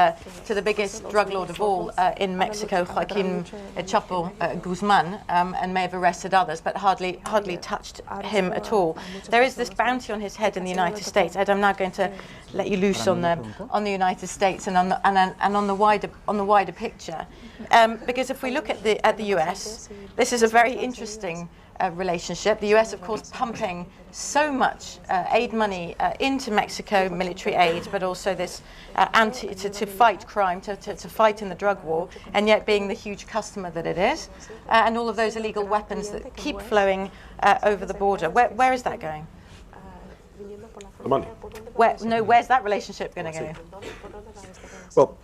the biggest drug lord of all in Mexico, Joaquin Chapo Guzman, and may have arrested others, but hardly touched him at all. There is this bounty on his head in the United States. Ed, I'm now going to let you loose on the United States and on the wider picture, because if we look at the US, this is a very interesting relationship. The US, of course, pumping so much aid money into Mexico, military aid, but also this to fight crime, to fight in the drug war, and yet being the huge customer that it is, and all of those illegal weapons that keep flowing over the border. Where is that going? The money. Where's that relationship going to go? Well,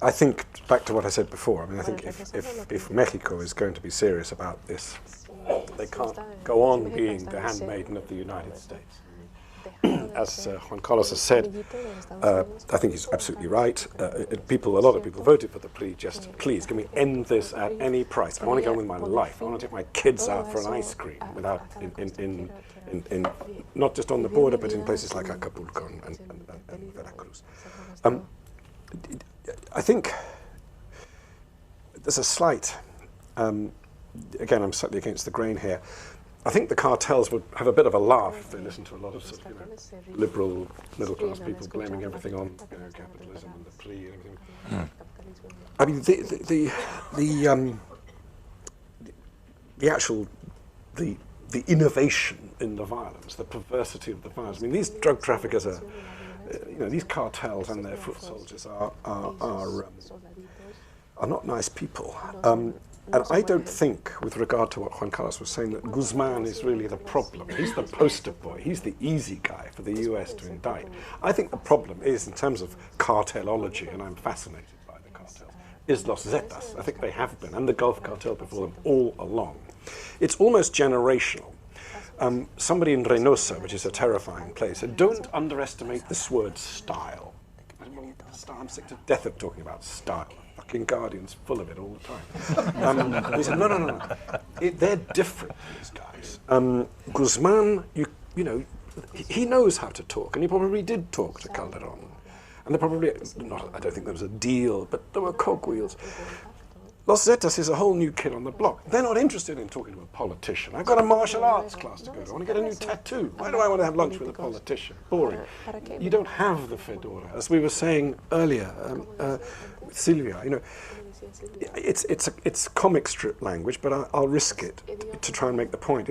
I think, back to what I said before, I mean, I think if Mexico is going to be serious about this, they can't go on being the handmaiden of the United States. As Juan Carlos has said, I think he's absolutely right. A lot of people voted for the PRI. Just please, can we end this at any price? I want to go on with my life. I want to take my kids out for an ice cream without, in not just on the border, but in places like Acapulco and Veracruz. I think there's a slight, again, I'm slightly against the grain here. I think the cartels would have a bit of a laugh if they listened to a lot of sort of, liberal middle-class people blaming everything on capitalism and the PRI and everything. I mean, the innovation in the violence, the perversity of the violence. I mean, these drug traffickers are. These cartels and their foot soldiers are not nice people. And I don't think, with regard to what Juan Carlos was saying, that Guzman is really the problem. He's the poster boy. He's the easy guy for the US to indict. I think the problem is, in terms of cartelology, and I'm fascinated by the cartels, is Los Zetas. I think they have been, and the Gulf cartel before them, all along. It's almost generational. Somebody in Reynosa, which is a terrifying place, said, don't underestimate this word style. I'm sick to death of talking about style. Fucking Guardian's full of it all the time. He said, no. They're different, these guys. Guzman, he knows how to talk, and he probably did talk to Calderon. And they probably, I don't think there was a deal, but there were cogwheels. Los Zetas is a whole new kid on the block. They're not interested in talking to a politician. I've got a martial arts class to go to. I want to get a new tattoo. Why do I want to have lunch with a politician? Boring. You don't have the fedora. As we were saying earlier with Silvia, it's comic strip language, but I'll risk it to try and make the point.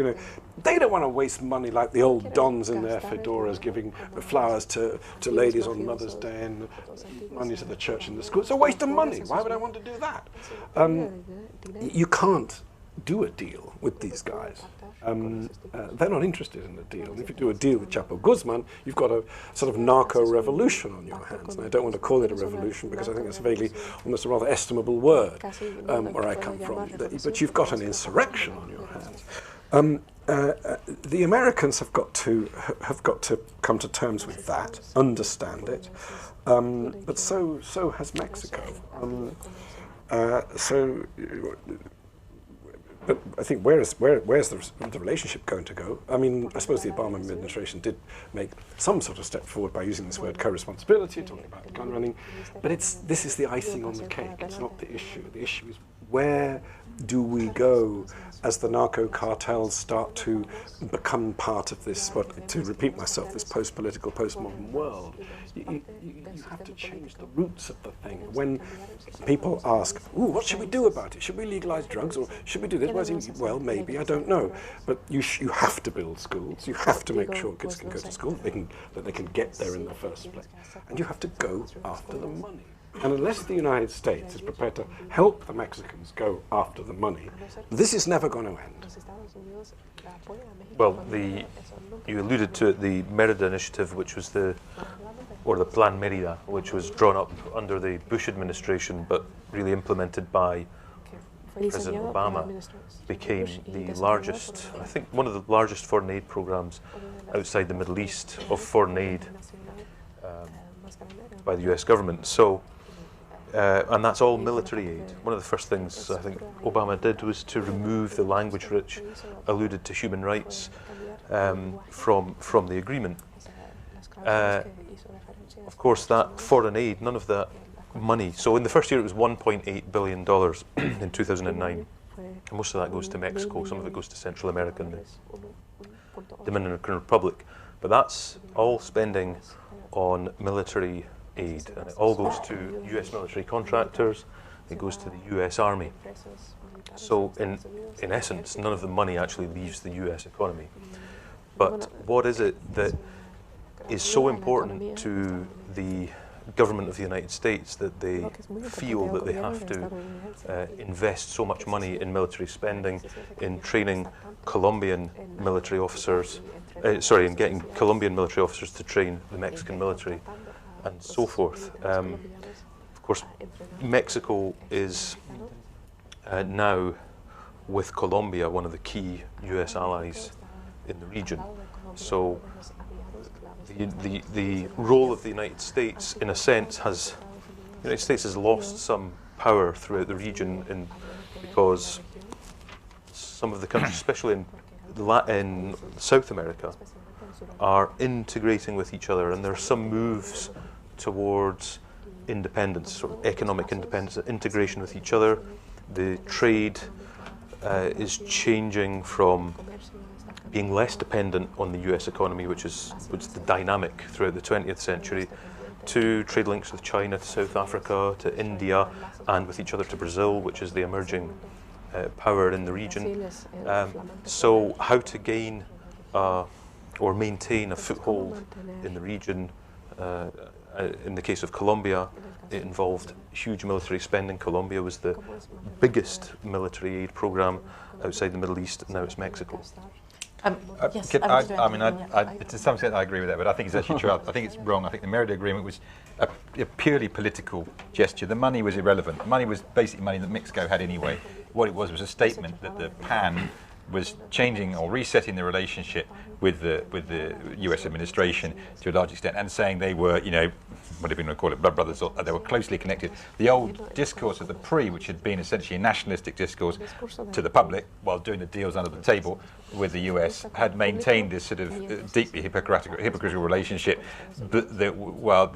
They don't want to waste money like the old dons in their fedoras giving flowers to ladies on Mother's Day and money to the church and the school. It's a waste of money. Why would I want to do that? You can't do a deal with these guys. they're not interested in a deal. And if you do a deal with Chapo Guzman, you've got a sort of narco-revolution on your hands. And I don't want to call it a revolution because I think it's vaguely almost a rather estimable word where I come from. But you've got an insurrection on your hands. The Americans have got to come to terms with that, understand it, but so has Mexico. But I think where's the relationship going to go? I mean, I suppose the Obama administration did make some sort of step forward by using this word co-responsibility, talking about gun running, but this is the icing on the cake. It's not the issue. The issue is where do we go as the narco cartels start to become part of this, to repeat myself, this post-political, post-modern world? You have to change the roots of the thing. When people ask, "Ooh, what should we do about it? Should we legalize drugs or should we do this?" Well, maybe, I don't know. But you have to build schools. You have to make sure kids can go to school, that they can get there in the first place. And you have to go after the money. And unless the United States is prepared to help the Mexicans go after the money, this is never going to end. Well, you alluded to it, the Merida Initiative, which was the Plan Merida, which was drawn up under the Bush administration, but really implemented by President Obama, became the largest, I think one of the largest foreign aid programs outside the Middle East of foreign aid by the US government. So, and that's all military aid. One of the first things I think Obama did was to remove the language which alluded to human rights from the agreement. Of course, that foreign aid, none of that money. So in the first year it was $1.8 billion in 2009. And most of that goes to Mexico, some of it goes to Central America and the Dominican Republic. But that's all spending on military aid, and it all goes to US military contractors, it goes to the US Army. So in essence, none of the money actually leaves the US economy. But what is it that is so important to the government of the United States that they feel that they have to invest so much money in military spending, in training Colombian military officers, in getting Colombian military officers to train the Mexican military, and so forth. Of course, Mexico is now, with Colombia, one of the key US allies in the region. So the role of the United States, in a sense, the United States has lost some power throughout the region, because some of the countries, especially in South America, are integrating with each other, and there are some moves towards independence, sort of economic independence, integration with each other. The trade is changing from being less dependent on the US economy, which is the dynamic throughout the 20th century, to trade links with China, to South Africa, to India, and with each other to Brazil, which is the emerging power in the region. So how to gain or maintain a foothold in the region. In the case of Colombia, it involved huge military spending. Colombia was the biggest military aid program outside the Middle East, and now it's Mexico. Yes, to some extent I agree with that, but I think it's actually true. I think it's wrong. I think the Merida Agreement was a purely political gesture. The money was irrelevant. The money was basically money that Mexico had anyway. What it was a statement that the PAN was changing or resetting the relationship with the US administration to a large extent, and saying they were, whatever you want to call it, blood brothers, or they were closely connected. The old discourse of the PRI, which had been essentially a nationalistic discourse to the public while doing the deals under the table with the US, had maintained this sort of deeply hypocritical relationship, but while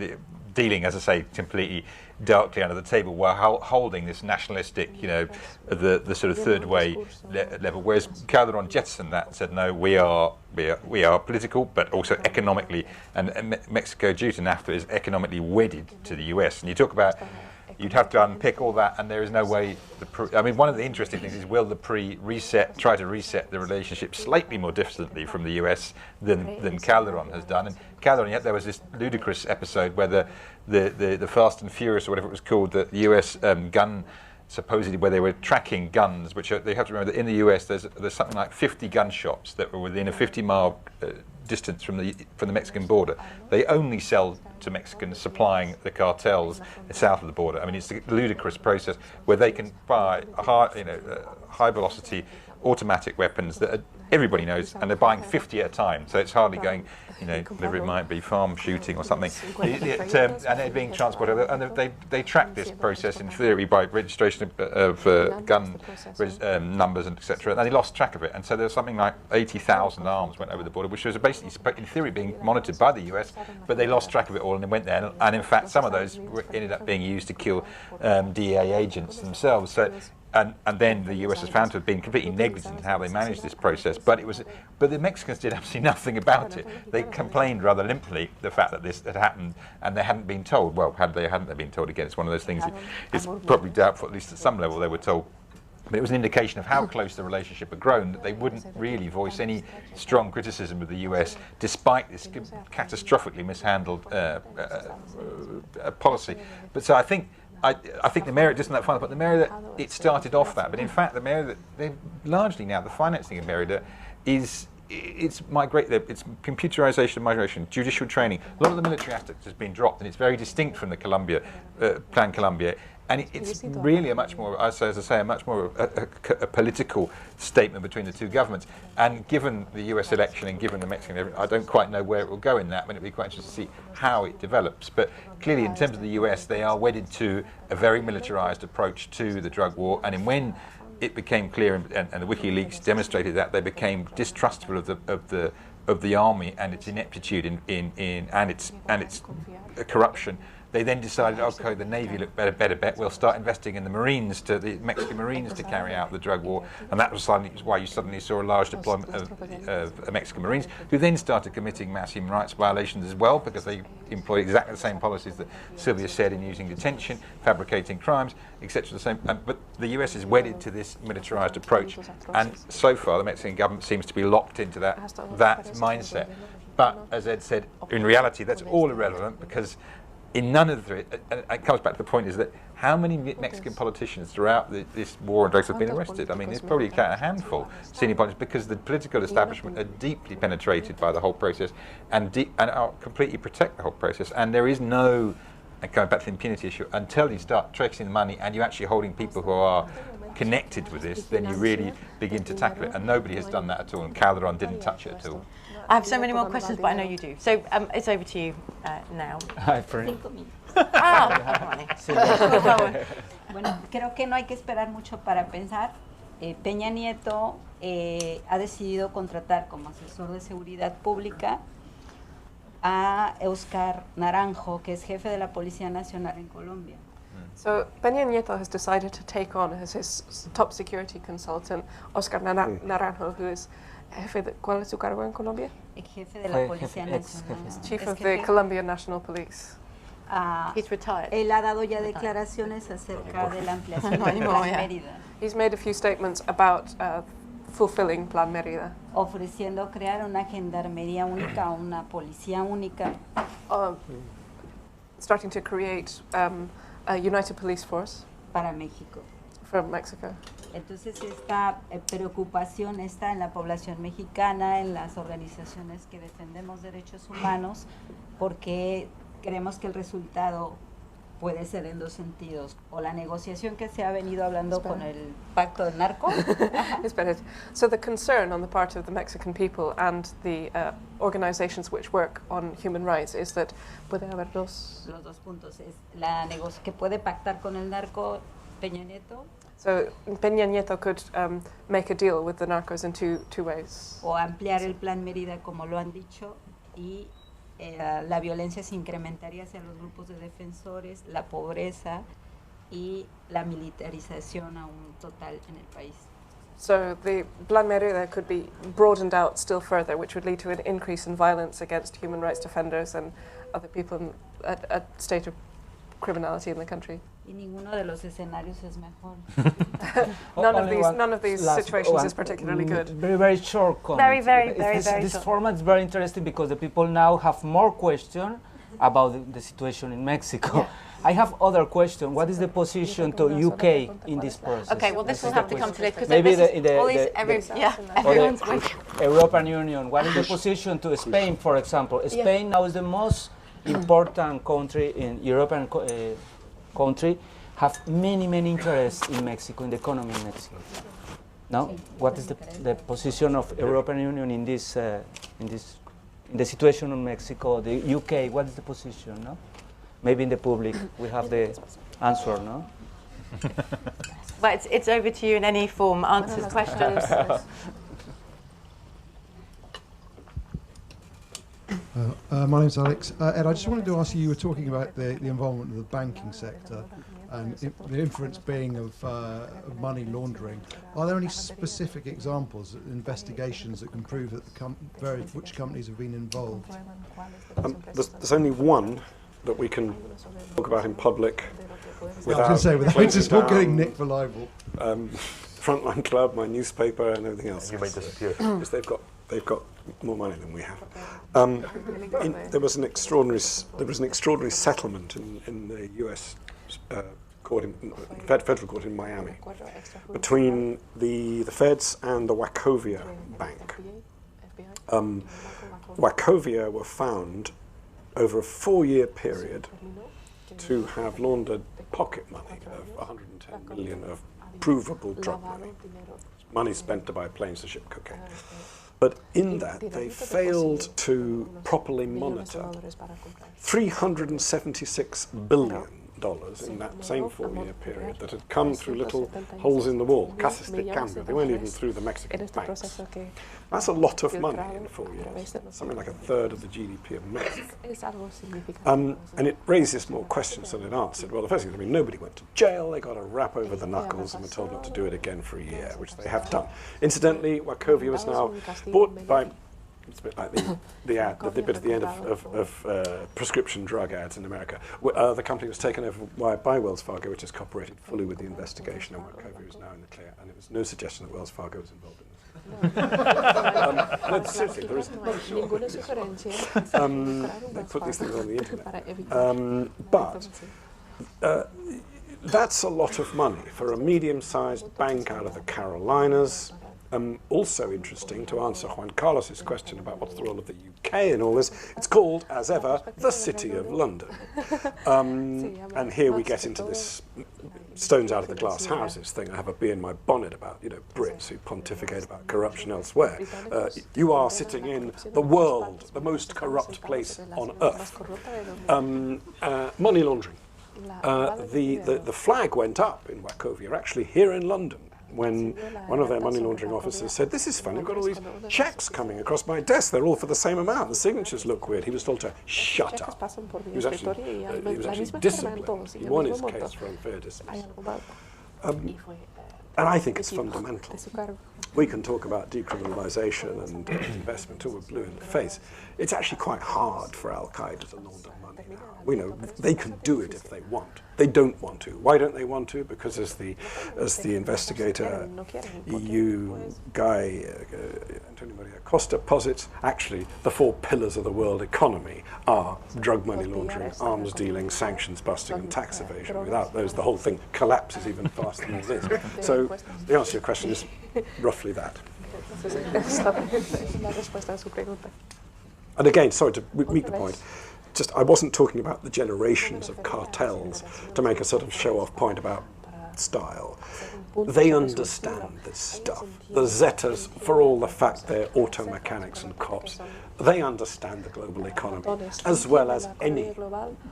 dealing, as I say, completely darkly under the table, while holding this nationalistic, the sort of third way level. Whereas Calderon jettisoned that and said, no, we are political, but also economically, and Mexico, due to NAFTA, is economically wedded to the US. And you talk about, you'd have to unpick all that, and there is no way. One of the interesting things is, will the try to reset the relationship slightly more distantly from the US than Calderon has done? And Calderon, yet there was this ludicrous episode where the Fast and Furious, or whatever it was called, the US gun supposedly where they were tracking guns, which they have to remember that in the US there's something like 50 gun shops that were within a 50-mile distance from the Mexican border. They only sell to Mexicans supplying the cartels south of the border. I mean, it's a ludicrous process where they can buy high velocity automatic weapons that everybody knows, and they're buying 50 at a time, so it's hardly going, whatever it might be, farm shooting or something, and they're being transported, and they track this process in theory by registration of gun numbers and etc. And they lost track of it, and so there was something like 80,000 arms went over the border, which was basically in theory being monitored by the US, but they lost track of it all and they went there, and in fact some of those ended up being used to kill DEA agents themselves. So. And then the US was found to have been completely negligent in how they managed this process. But the Mexicans did absolutely nothing about it. They complained rather limply the fact that this had happened, and they hadn't been told. Well, hadn't they been told? Again, it's one of those things. It's probably doubtful, at least at some level, they were told. But it was an indication of how close the relationship had grown, that they wouldn't really voice any strong criticism of the US, despite this catastrophically mishandled policy. But so I think the merit, just in that final point, the merit that it started off that, but in fact the merit that they largely now, the financing of Merida it's computerization of migration, judicial training. A lot of the military aspect has been dropped, and it's very distinct from the Plan Colombia. And it's really a much more, as I say, a much more a political statement between the two governments. And given the US election and given the Mexican, I don't quite know where it will go in that, but it'll be quite interesting to see how it develops. But clearly, in terms of the US, they are wedded to a very militarized approach to the drug war. And when it became clear, and the WikiLeaks demonstrated that, they became distrustful of the army and its ineptitude and its corruption. They then decided, okay, the Navy looked better bet. We'll start investing in the Mexican Marines to carry out the drug war, and that was why you suddenly saw a large deployment of Mexican Marines, who then started committing mass human rights violations as well, because they employed exactly the same policies that Sylvia said in using detention, fabricating crimes, etc. But the US is wedded to this militarized approach, and so far the Mexican government seems to be locked into that mindset. But as Ed said, in reality, that's all irrelevant, because in none of it, and it comes back to the point, is that how many Mexican politicians throughout this war on drugs have been arrested? I mean, there's probably a handful of senior politicians, because the political establishment are deeply penetrated by the whole process and are completely protect the whole process. And there is no, and going back to the impunity issue, until you start tracing the money and you're actually holding people who are connected with this, then you really begin to tackle it. And nobody has done that at all, and Calderon didn't touch it at all. I have so many more questions, but I know you do. So it's over to you now. Hi, Fred. Bueno, creo que no hay que esperar mucho para pensar. Peña Nieto ha decidido contratar como asesor de seguridad pública a Oscar Naranjo, que es jefe de la Policía Nacional en Colombia. So Peña Nieto has decided to take on as his top security consultant Oscar Naranjo, who is ¿cuál es su cargo en Colombia? El jefe de la Policía Nacional. Chief of the Colombian National Police. He's retired. Él ha dado ya declaraciones acerca de la ampliación del Plan Mérida. He's made a few statements about fulfilling Plan Mérida. Ofreciendo crear una gendarmería única, una policía única. Starting to create a united police force. Para México. From Mexico. Entonces esta preocupación está en la población mexicana, en las organizaciones que defendemos derechos humanos, porque creemos que el resultado puede ser en dos sentidos, o la negociación que se ha venido hablando con el pacto del narco. So the concern on the part of the Mexican people and the organizations which work on human rights is that puede haber los dos puntos, es la que puede pactar con el narco Peña Nieto. So Peña Nieto could make a deal with the narcos in two ways. O ampliar el Plan Mérida, como lo han dicho, y la violencia se incrementaría hacia los grupos de defensores, la pobreza y la militarización a un total en el país. So the Plan Mérida could be broadened out still further, which would lead to an increase in violence against human rights defenders and other people in a state of criminality in the country. Y ninguno de los escenarios es mejor. None of these situations is particularly good. Very short comment. Very This format is very interesting because the people now have more questions about the situation in Mexico. I have other question. What is the position to UK in this process? Okay, well, this will have to come to later because Maybe everyone's European Union. What is the position to Spain, for example? Spain now is the most important country in European country. Have many interests in Mexico, in the economy in Mexico. No, what is the position of European Union in this in the situation in Mexico, the UK? What is the position? No, maybe in the public we have the answer. No. But it's over to you in any form. Answers, questions. My name's Alex. Ed, I just wanted to ask you, you were talking about the involvement of the banking sector and the inference being of money laundering. Are there any specific examples, investigations that can prove that which companies have been involved? There's only one that we can talk about in public without, I was going to say, without just not getting nicked for libel. Frontline Club, my newspaper, and everything else. You might disappear. Because they've got more money than we have. There was an extraordinary settlement in the U.S. Federal court in Miami between the Feds and the Wachovia Bank. Wachovia were found over a 4-year period to have laundered pocket money of 110 million of provable drug money spent to buy planes to ship cocaine. But in that, they failed to properly monitor $376 billion in that same 4-year period that had come through little holes in the wall, casas de cambio. They weren't even through the Mexican banks. That's a lot of money in 4 years, something like a third of the GDP of Mexico. And it raises more questions than it answered. Well, the first thing, nobody went to jail. They got a rap over the knuckles and were told not to do it again for a year, which they have done. Incidentally, Wachovia was now bought by... It's a bit like the bit at the end of prescription drug ads in America. The company was taken over by Wells Fargo, which has cooperated fully with the investigation, and Wachovia is now in the clear. And it was no suggestion that Wells Fargo was involved in this. No, seriously, there is no sure. They put these things on the internet. But that's a lot of money for a medium-sized bank out of the Carolinas. Also interesting, to answer Juan Carlos's question about what's the role of the UK in all this, it's called, as ever, the City of London. And here we get into this stones out of the glass houses thing. I have a bee in my bonnet about, Brits who pontificate about corruption elsewhere. You are sitting in the world, the most corrupt place on earth. Money laundering. The flag went up in Wachovia, actually here in London, when one of their money laundering officers said, "This is funny, I've got all these checks coming across my desk, they're all for the same amount, the signatures look weird." He was told to shut up. He was actually disciplined. He won his case for unfair dismissal. And I think it's fundamental. We can talk about decriminalisation and investment till we're blue in the face. It's actually quite hard for Al-Qaeda to launder money now. We know they can do it if they want. They don't want to. Why don't they want to? Because as the investigator, EU guy, Antonio Maria Costa posits, actually the 4 pillars of the world economy are drug money laundering, arms dealing, sanctions busting and tax evasion. Without those, the whole thing collapses even faster than it is. So the answer to your question is roughly that. And again, sorry to meet the point, I wasn't talking about the generations of cartels to make a sort of show-off point about style. They understand this stuff. The Zetas, for all the fact they're auto mechanics and cops, they understand the global economy, as well as any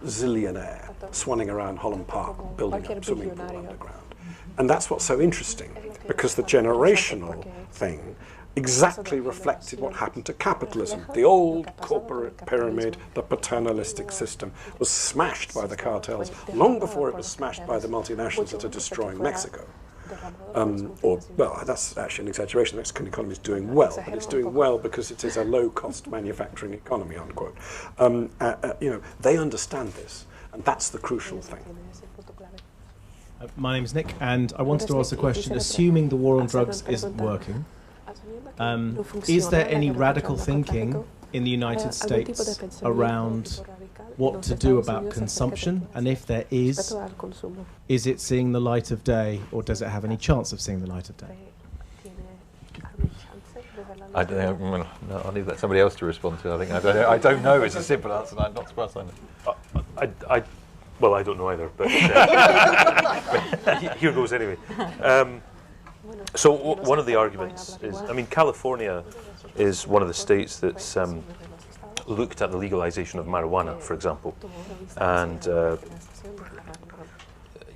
zillionaire swanning around Holland Park building up swimming pool underground. And that's what's so interesting, because the generational thing exactly reflected what happened to capitalism. The old corporate pyramid, the paternalistic system, was smashed by the cartels long before it was smashed by the multinationals that are destroying Mexico. Well, that's actually an exaggeration. The Mexican economy is doing well, but it's doing well because it is a low-cost manufacturing economy, unquote. They understand this, and that's the crucial thing. My name is Nick, and I wanted to ask the question, assuming the war on drugs isn't working, is there any radical thinking in the United States around what to do about consumption, and if there is it seeing the light of day, or does it have any chance of seeing the light of day? I don't know. Well, no, I'll leave that somebody else to respond to. I think I don't know. It's a simple answer. And I'm not surprised. I know. Well, I don't know either, but here goes anyway. So one of the arguments is, I mean, California is one of the states that's looked at the legalization of marijuana, for example, and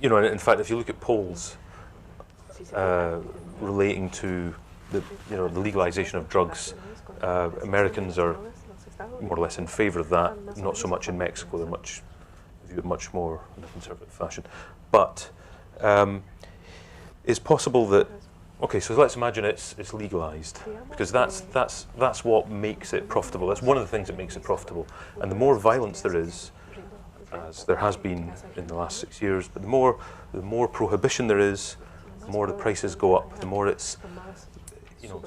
you know, in fact, if you look at polls relating to the legalization of drugs, Americans are more or less in favour of that. Not so much in Mexico; they're view it much more in a conservative fashion. But it's possible that, okay, so let's imagine it's legalised, because that's what makes it profitable. That's one of the things that makes it profitable. And the more violence there is, as there has been in the last 6 years, but the more prohibition there is, the more the prices go up, the more it's,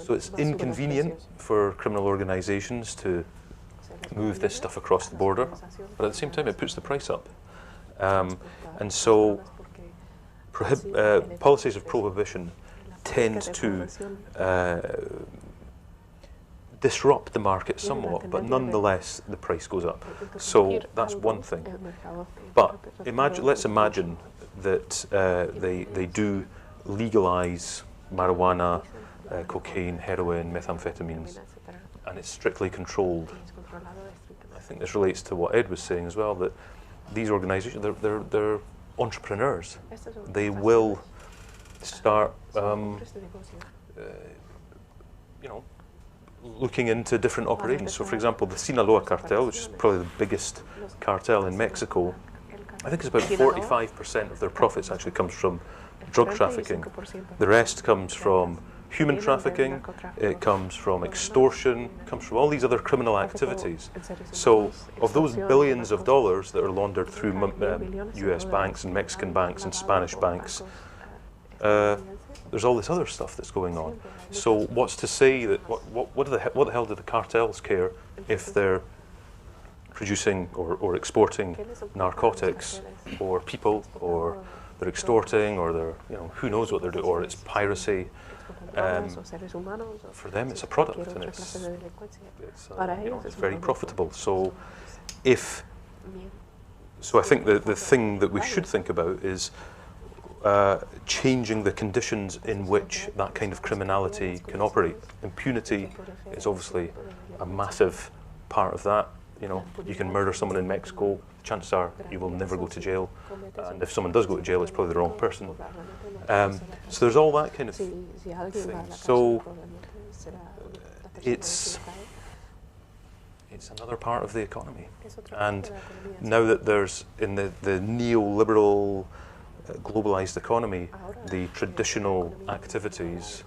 so it's inconvenient for criminal organisations to move this stuff across the border, but at the same time it puts the price up. And so policies of prohibition tend to disrupt the market somewhat, but nonetheless the price goes up. So that's one thing. But let's imagine that they do legalise marijuana, cocaine, heroin, methamphetamines, and it's strictly controlled. I think this relates to what Ed was saying as well, that these organisations, they're entrepreneurs. They will start, looking into different operations. So, for example, the Sinaloa cartel, which is probably the biggest cartel in Mexico, I think it's about 45% of their profits actually comes from drug trafficking. The rest comes from human trafficking, it comes from extortion, it comes from all these other criminal activities. So of those billions of dollars that are laundered through US banks and Mexican banks and Spanish banks, there's all this other stuff that's going on. So what's to say that, what the hell do the cartels care if they're producing or exporting narcotics or people, or they're extorting, or they're, who knows what they're doing, or it's piracy. For them it's a product, and it's very profitable. So I think the thing that we should think about is changing the conditions in which that kind of criminality can operate. Impunity is obviously a massive part of that. You can murder someone in Mexico, chances are you will never go to jail, and if someone does go to jail, it's probably the wrong person. So there's all that kind of thing. So it's another part of the economy. And now that there's, in the neoliberal globalized economy, the traditional activities,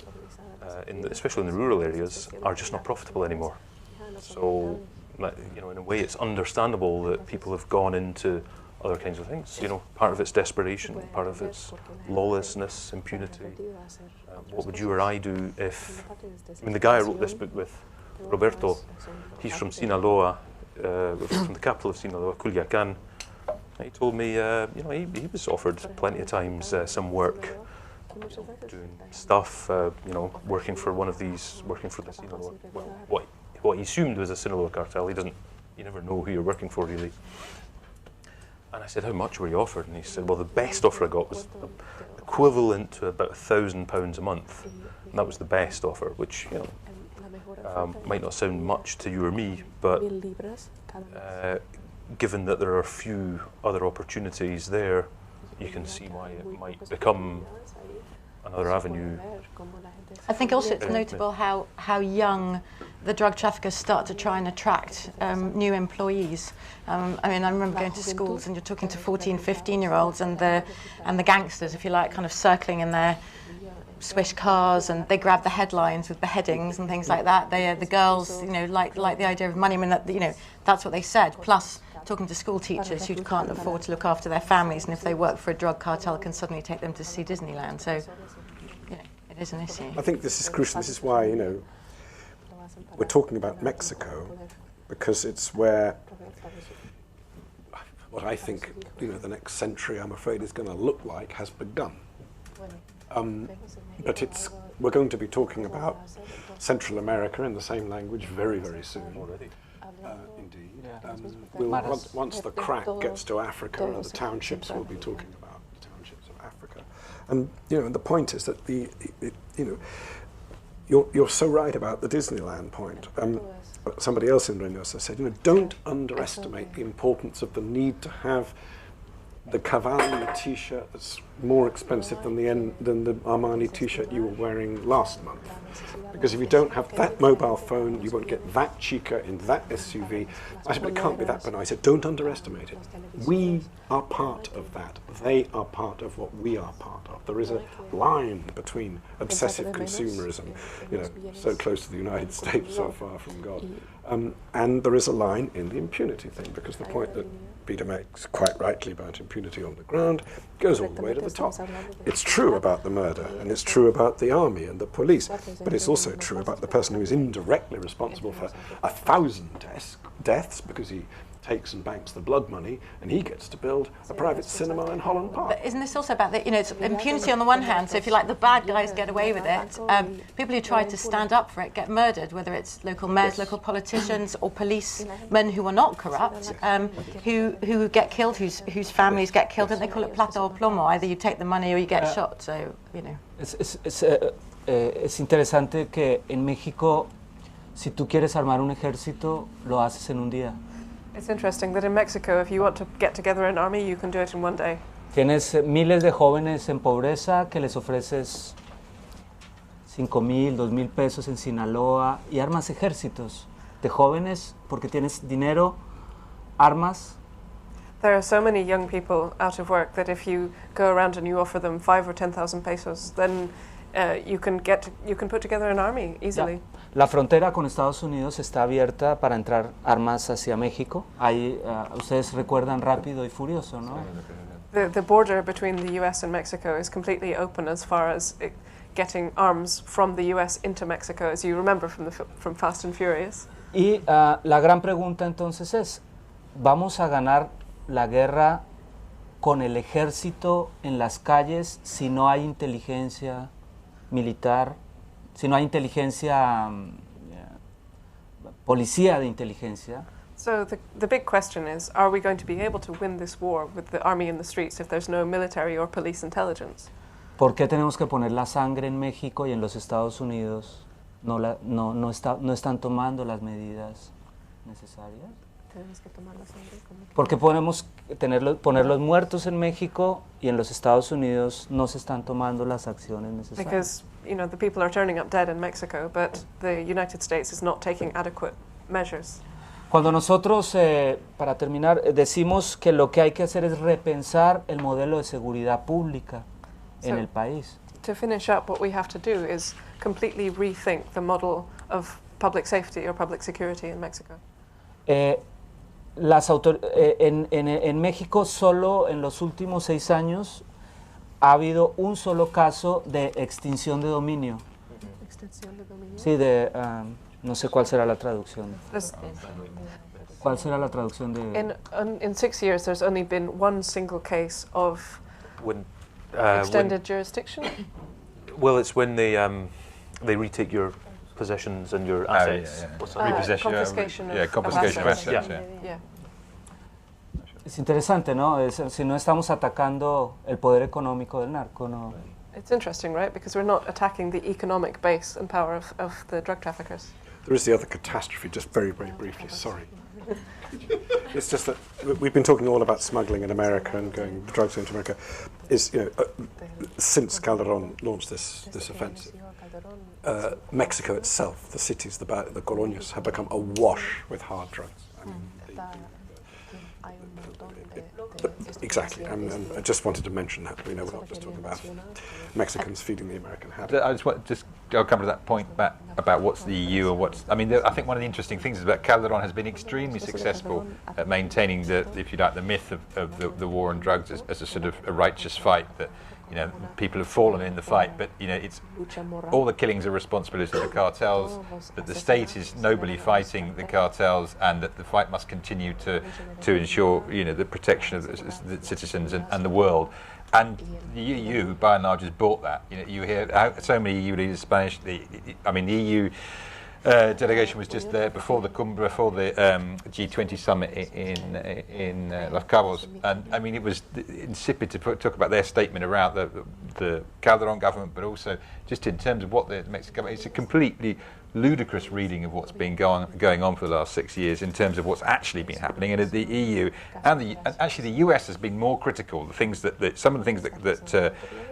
especially in the rural areas, are just not profitable anymore. So, in a way, it's understandable that people have gone into other kinds of things. Part of it's desperation, part of it's lawlessness, impunity. What would you or I do if... the guy I wrote this book with, Roberto, he's from Sinaloa, from the capital of Sinaloa, Culiacan. He told me, he was offered plenty of times some work, doing stuff, working for the Sinaloa, what he assumed was a Sinaloa cartel. You never know who you're working for, really. And I said, how much were you offered? And he said, well, the best offer I got was equivalent to about £1,000 a month. And that was the best offer, which, might not sound much to you or me, but given that there are a few other opportunities there, you can see why it might become another avenue. I think also it's notable how young the drug traffickers start to try and attract new employees. I remember going to schools and you're talking to 14, 15-year-olds and the gangsters, if you like, kind of circling in their swish cars, and they grab the headlines with beheadings and things like that. The girls, like the idea of money. That's what they said. Plus, talking to school teachers who can't afford to look after their families, and if they work for a drug cartel, it can suddenly take them to see Disneyland. So, it is an issue. I think this is crucial. This is why, we're talking about Mexico, because it's where what I think the next century, I'm afraid, is going to look like has begun. But we're going to be talking about Central America in the same language very, very soon. Indeed. Once the crack gets to Africa, the townships will be talking about the townships of Africa. And the point is that you're so right about the Disneyland point. Somebody else in Reynosa said, don't underestimate the importance of the need to have the Cavalli T-shirt that's more expensive than the Armani T-shirt you were wearing last month. Because if you don't have that mobile phone, you won't get that Chica in that SUV. I said, but it can't be that benign. I said, don't underestimate it. We are part of that. They are part of what we are part of. There is a line between obsessive consumerism, so close to the United States, so far from God, and there is a line in the impunity thing, because the point that Peter makes quite rightly about impunity on the ground goes all the way to the top. It's true about the murder, and it's true about the army and the police, but it's also true about the person who is indirectly responsible for 1,000 deaths because he takes and banks the blood money, and he gets to build a private cinema in Holland Park. But isn't this also about it's impunity on the one hand, so if you like, the bad guys get away with it, people who try to stand up for it get murdered, whether it's local mayors, local politicians, or policemen who are not corrupt, who get killed, whose families get killed, and they call it plata o plomo, either you take the money or you get shot, so, Es interesante que en México, si tú quieres armar un ejército, lo haces en un día. It's interesting that in Mexico, if you want to get together an army, you can do it in one day. Tienes miles de jóvenes en pobreza que les ofreces 5,000, 2,000 pesos en Sinaloa y armas ejércitos de jóvenes porque tienes dinero, armas. There are so many young people out of work that if you go around and you offer them 5,000 or 10,000 pesos, then you can put together an army easily. La frontera con Estados Unidos está abierta para entrar armas hacia México. Ahí ustedes recuerdan Rápido y Furioso, ¿no? The border between the US and Mexico is completely open as far as getting arms from the US into Mexico, as you remember from Fast and Furious. Y la gran pregunta entonces es, ¿vamos a ganar la guerra con el ejército en las calles si no hay inteligencia militar, si no hay inteligencia, policía de inteligencia? So the big question is, are we going to be able to win this war with the army in the streets if there's no military or police intelligence? ¿Por qué tenemos que poner la sangre en México y en los Estados Unidos no están tomando las medidas necesarias? Porque podemos poner los muertos en México y en los Estados Unidos no se están tomando las acciones necesarias. Because the people are turning up dead in Mexico, but the United States is not taking adequate measures. Cuando nosotros, para terminar, decimos que lo que hay que hacer es repensar el modelo de seguridad pública en el país. To finish up, what we have to do is completely rethink the model of public safety or public security in Mexico. En México solo en los últimos 6 años ha habido un solo caso de extinción de dominio. ¿Extinción de dominio? Sí, no sé cuál será la traducción. ¿Cuál será la traducción de...? In 6 years there's only been one single case of extended jurisdiction. Well, it's when they retake your possessions and your assets. Confiscation of assets. Yeah. Es interesante, ¿no? Si no estamos atacando el poder económico del narco, ¿no? It's interesting, right? Because we're not attacking the economic base and power of the drug traffickers. There is the other catastrophe, just very, very briefly, sorry. It's just that we've been talking all about smuggling in America and going drugs into America. Since Calderon launched this offensive, Mexico itself, the cities, the colonias, have become awash with hard drugs. Exactly, and I just wanted to mention that. We're not just talking about Mexicans feeding the American habit. I just want to go come to that point about what's the EU or what's. I mean, I think one of the interesting things is that Calderon has been extremely successful at maintaining the myth of the war on drugs as a sort of a righteous fight that people have fallen in the fight, but it's all the killings are responsibility of the cartels, that the state is nobly fighting the cartels, and that the fight must continue to ensure the protection of the citizens and the world. And the EU, by and large, has bought that. You hear so many EU leaders, Spanish. The EU delegation was just there before the G20 summit in Los Cabos, and I mean it was insipid to talk about their statement around the Calderon government, but also just in terms of what the Mexican government. It's a completely ludicrous reading of what's been going on for the last 6 years in terms of what's actually been happening. And the EU and actually the US has been more critical. The things some of the things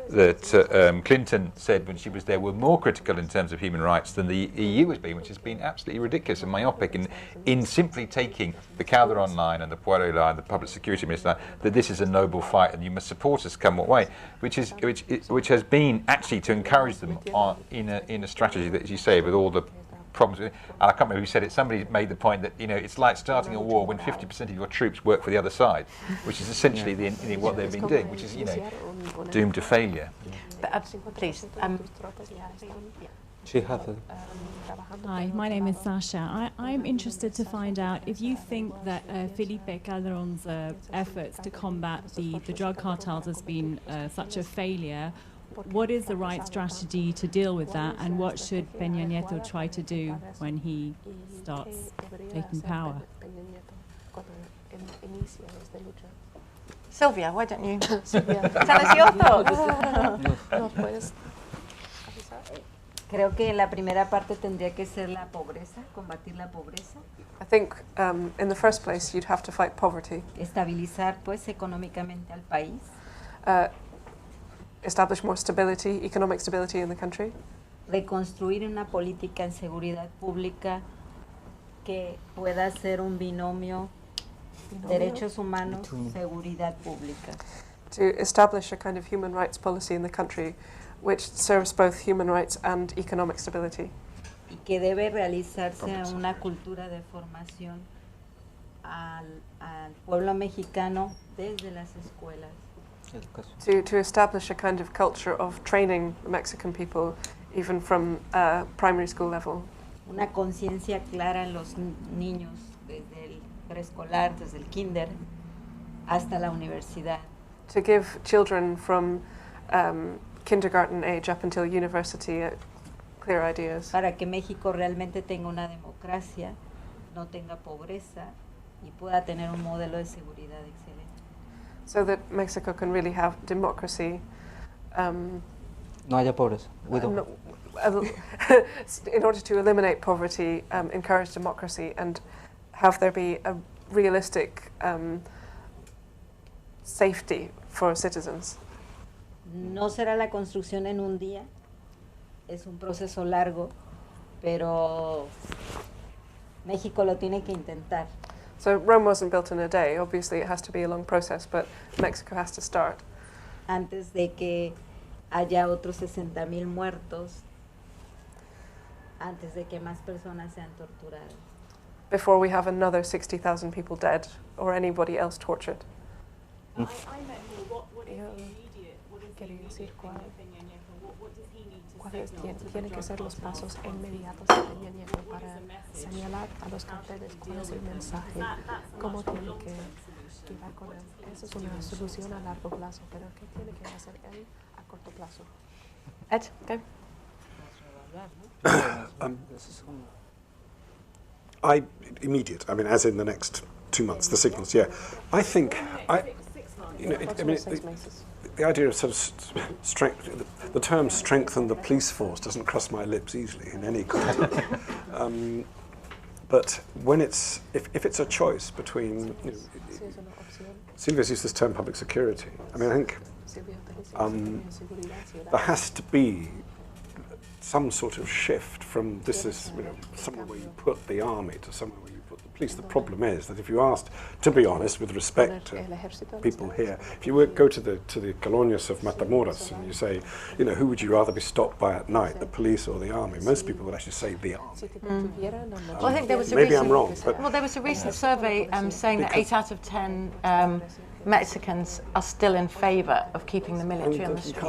that Clinton said when she was there were more critical in terms of human rights than the EU has been, which has been absolutely ridiculous and myopic in simply taking the Calderon line and the Puero line, the public security minister line, that this is a noble fight and you must support us come what way, which has been actually to encourage them in a strategy that, as you say, with all the problems. And I can't remember who said it. Somebody made the point that it's like starting a war when 50% of your troops work for the other side, which is essentially what they've been doing, which is doomed to failure. But, please. Hi, my name is Sasha. I'm interested to find out if you think that Felipe Calderon's efforts to combat the drug cartels has been such a failure. What is the right strategy to deal with that, and what should Peña Nieto try to do when he starts taking power? Sylvia, why don't you tell us your thoughts? Creo que la primera parte tendría que ser la pobreza, combatir la pobreza. I think in the first place you'd have to fight poverty. Estabilizar pues económicamente al país. Establish more stability, economic stability in the country. Reconstruir una política en seguridad pública que pueda ser un binomio derechos humanos, seguridad pública. To establish a kind of human rights policy in the country which serves both human rights and economic stability. Y que debe realizarse una cultura de formación al pueblo mexicano desde las escuelas. To establish a kind of culture of training the Mexican people, even from primary school level. Una conciencia clara en los niños, desde el preescolar, desde el kinder, hasta la universidad. To give children from kindergarten age up until university clear ideas. Para que México realmente tenga una democracia, no tenga pobreza y pueda tener un modelo de seguridad excelente. So that Mexico can really have democracy. No haya pobreza. In order to eliminate poverty, encourage democracy, and have there be a realistic safety for citizens. No será la construcción en un día, es un proceso largo, pero México lo tiene que intentar. So Rome wasn't built in a day. Obviously, it has to be a long process, but Mexico has to start. Antes de que haya otros 60,000 muertos, antes de que más personas sean torturadas. Before we have another 60,000 people dead or anybody else tortured. I meant more, what is the immediate, what is the immediate thing in Peña Nieto? What does he need to signal? Tienen que ser los pasos inmediatos de Peña Nieto para señalar a los carteles cuál es el mensaje, cómo tiene que llevar con él. Eso es una solución a largo plazo, pero ¿qué tiene que hacer él a corto plazo? Ed, go. Immediate. I mean, as in the next 2 months. The signals. Yeah, I think. The idea of sort of strength, the term "strengthen the police force" doesn't cross my lips easily in any context. But when if it's a choice between, Silvia's used this term "public security." I mean, I think there has to be some sort of shift from this is somewhere where you put the army to somewhere where you put the police. The problem is that if you asked, to be honest, with respect to people here, if you go to the colonias of Matamoros and you say, who would you rather be stopped by at night, the police or the army? Most people would actually say the army. Well, I think there was maybe I'm wrong. But well, there was a recent survey saying that 8 out of 10 Mexicans are still in favour of keeping the military on the streets.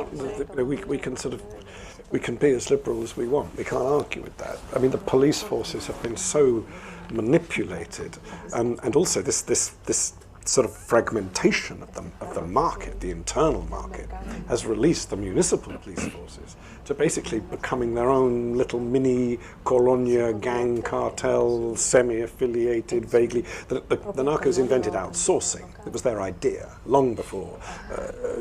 We can be as liberal as we want. We can't argue with that. I mean, the police forces have been so manipulated, and also this sort of fragmentation of the market, the internal market, has released the municipal police forces to basically becoming their own little mini colonia gang cartel, semi-affiliated, vaguely. The narcos invented outsourcing. It was their idea long before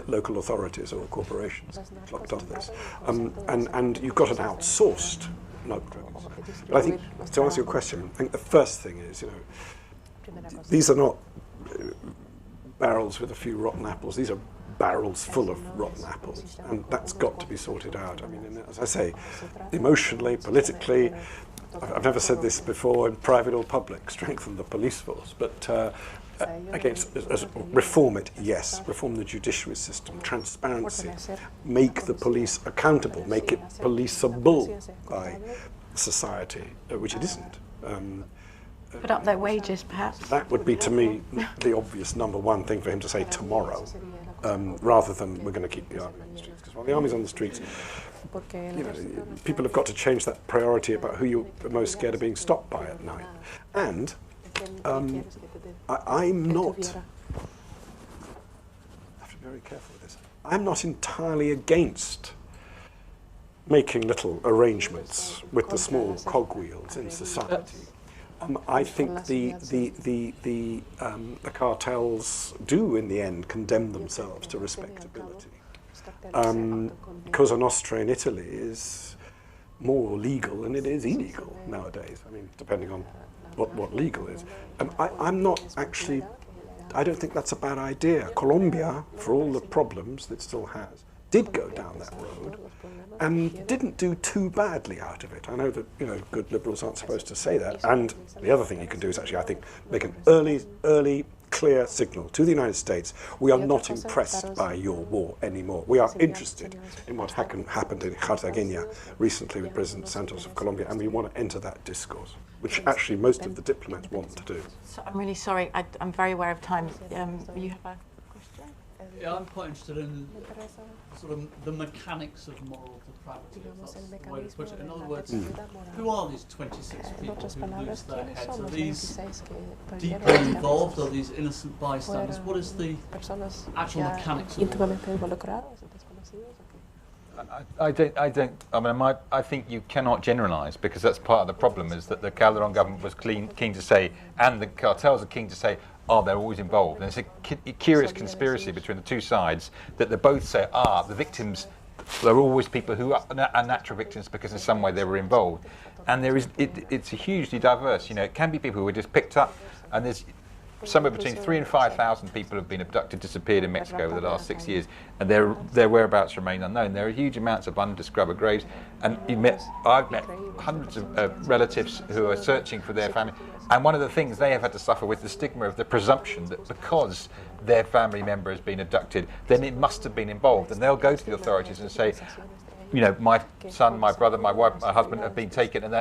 local authorities or corporations clocked on this. And you've got an outsourced narco drugs. But I think, to answer your question, I think the first thing is, these are not barrels with a few rotten apples. These are barrels full of rotten apples, and that's got to be sorted out. I mean, as I say, emotionally, politically, I've never said this before in private or public, strengthen the police force, but reform it, yes. Reform the judiciary system, transparency, make the police accountable, make it policeable by society, which it isn't. Put up their wages, perhaps. That would be, to me, the obvious number one thing for him to say tomorrow, rather than we're going to keep the army on the streets. Because while the army's on the streets, people have got to change that priority about who you're most scared of being stopped by at night. And I'm not, I have to be very careful with this, I'm not entirely against making little arrangements with the small cogwheels in society. I think the cartels do, in the end, condemn themselves to respectability. Cosa Nostra in Italy is more legal than it is illegal nowadays. I mean, depending on what legal is. I'm not actually, I don't think that's a bad idea. Colombia, for all the problems that it still has, did go down that road and didn't do too badly out of it. I know that good liberals aren't supposed to say that. And the other thing you can do is actually, I think, make an early, clear signal to the United States: we are not impressed by your war anymore. We are interested in what happened in Cartagena recently with President Santos of Colombia, and we want to enter that discourse, which actually most of the diplomats want to do. So I'm really sorry. I'm very aware of time. You have a question? Yeah, I'm quite interested in sort of the mechanics of moral depravity, if that's the way to put it. In other words, who are these 26 people who lose their heads? Are these deeply involved? Are these innocent bystanders? What is the actual mechanics of it? I think you cannot generalise, because that's part of the problem, is that the Calderon government was keen to say, and the cartels are keen to say, they're always involved. And it's a curious conspiracy between the two sides, that they both say, the victims, there are always people who are natural victims because in some way they were involved. And it's hugely diverse. It can be people who were just picked up, and there's somewhere between 3,000 and 5,000 people have been abducted, disappeared in Mexico over the last 6 years, and their whereabouts remain unknown. There are huge amounts of undiscovered graves, and I've met hundreds of relatives who are searching for their family, and one of the things they have had to suffer with the stigma of the presumption that because their family member has been abducted, then it must have been involved, and they'll go to the authorities and say, my son, my brother, my wife, my husband have been taken, and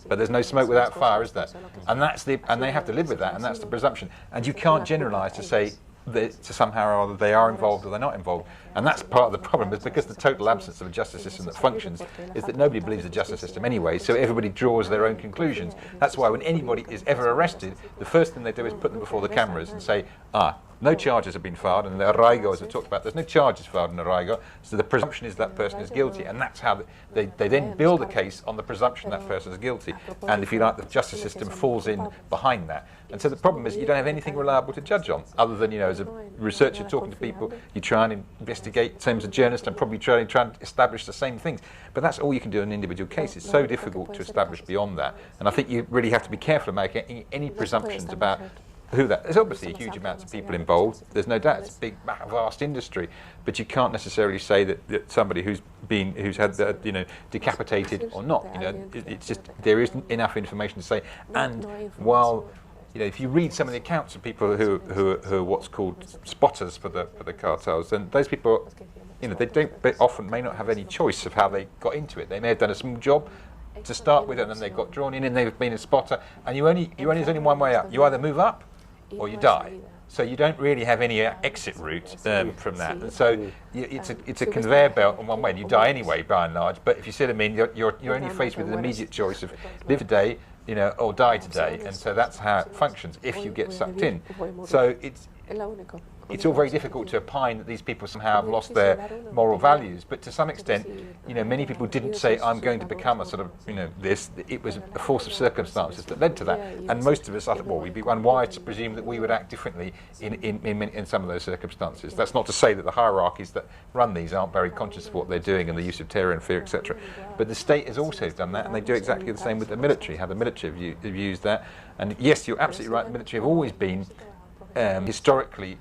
but there's no smoke without fire, is there? And and they have to live with that, and that's the presumption. And you can't generalise to say that somehow or other they are involved or they're not involved. And that's part of the problem, is because the total absence of a justice system that functions is that nobody believes the justice system anyway, so everybody draws their own conclusions. That's why when anybody is ever arrested, the first thing they do is put them before the cameras and say, no charges have been filed, and the arraigo, as we talked about, there's no charges filed in arraigo, so the presumption is that person is guilty, and that's how they then build a case on the presumption that person is guilty. And if you like, the justice system falls in behind that. And so the problem is you don't have anything reliable to judge on, other than, as a researcher talking to people, you try and investigate, same as a journalist, and probably try and establish the same things. But that's all you can do in an individual case. It's so difficult to establish beyond that. And I think you really have to be careful of making any presumptions about who that. There's obviously a huge amount of people involved. There's no doubt it's a big, vast industry, but you can't necessarily say that somebody who's had decapitated or not. It's just there isn't enough information to say. And while if you read some of the accounts of people who are what's called spotters for the cartels, then those people, they often may not have any choice of how they got into it. They may have done a small job to start with, and then they got drawn in, and they've been a spotter. And there's only one way out. You either move up or you die. So you don't really have any exit route from that. And so it's a conveyor belt in one way. And you die anyway, by and large. But if you see what I mean, you're only faced with an immediate choice of live today, or die today. And so that's how it functions if you get sucked in. So it's all very difficult to opine that these people somehow have lost their moral values. But to some extent, many people didn't say, I'm going to become a sort of, this. It was a force of circumstances that led to that. And most of us, we'd be unwise to presume that we would act differently in some of those circumstances. That's not to say that the hierarchies that run these aren't very conscious of what they're doing and the use of terror and fear, etc. But the state has also done that, and they do exactly the same with the military, how the military have used that. And yes, you're absolutely right, the military have always been historically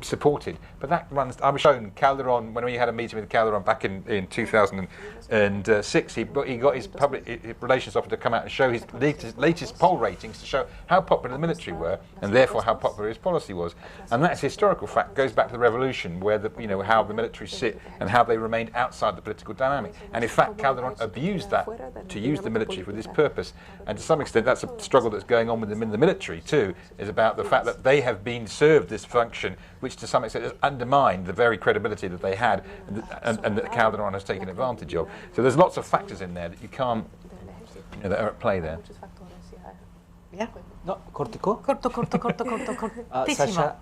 supported, but that runs. I was shown Calderon when we had a meeting with Calderon back in 2006. He got his public relations officer to come out and show his latest poll ratings to show how popular the military were, and therefore how popular his policy was. And that's a historical fact. It goes back to the revolution, where how the military sit and how they remained outside the political dynamic. And in fact, Calderon abused that to use the military for this purpose. And to some extent, that's a struggle that's going on with them in the military too. Is about the fact that they have been served this function, which to some extent has undermined the very credibility that they had, and that Calderon has taken advantage of. So there's lots of factors in there that you can't, that are at play there. Yeah. No, cortico. Cortísimo. Sasha,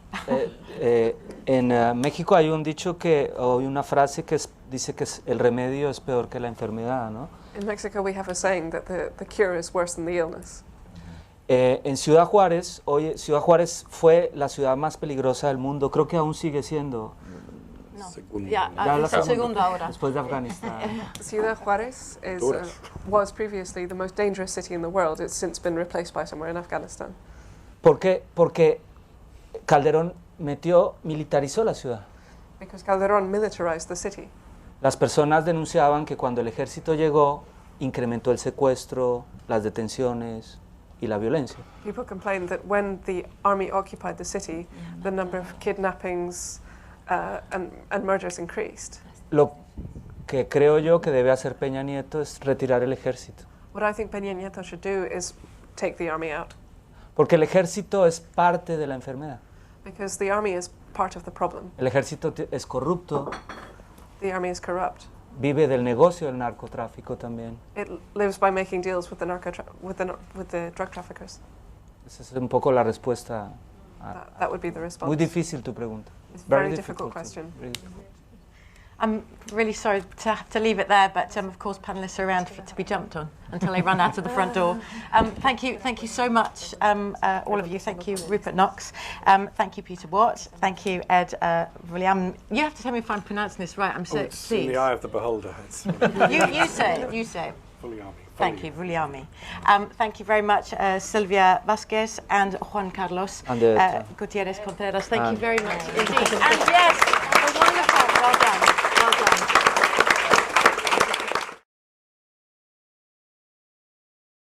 en México hay un dicho o una frase que dice que el remedio es peor que la enfermedad, ¿no? In Mexico we have a saying that the cure is worse than the illness. En Ciudad Juárez, Ciudad Juárez fue la ciudad más peligrosa del mundo, creo que aún sigue siendo. No. Segundo ahora. Después de Afganistán. Ciudad Juárez was previously the most dangerous city in the world. It's since been replaced by somewhere in Afghanistan. ¿Por qué? Porque Calderón militarizó la ciudad. Because Calderon militarized the city. Las personas denunciaban que cuando el ejército llegó, incrementó el secuestro, las detenciones y la violencia. People complained that when the army occupied the city, the number of kidnappings and murders increased. Lo que creo yo que debe hacer Peña Nieto es retirar el ejército. What I think Peña Nieto should do is take the army out. Porque el ejército es parte de la enfermedad. Because the army is part of the problem. El ejército es corrupto. The army is corrupt. Vive del negocio del narcotráfico también. It lives by making deals with the drug traffickers. Esa es un poco la respuesta. That would be the response. Muy difícil tu pregunta. It's a very difficult question. I'm really sorry to have to leave it there, but of course panellists are around to be jumped on until they run out of the front door. Thank you so much, all of you. Thank you, Rupert Knox. Thank you, Peter Watt. Thank you, Ed William. You have to tell me if I'm pronouncing this right. I'm so it's in the eye of the beholder. you say it. You say it. Thank you, Vuliami. Thank you very much, Silvia Vasquez and Juan Carlos Gutierrez Contreras. Thank you very much indeed. And yes, a wonderful, well done.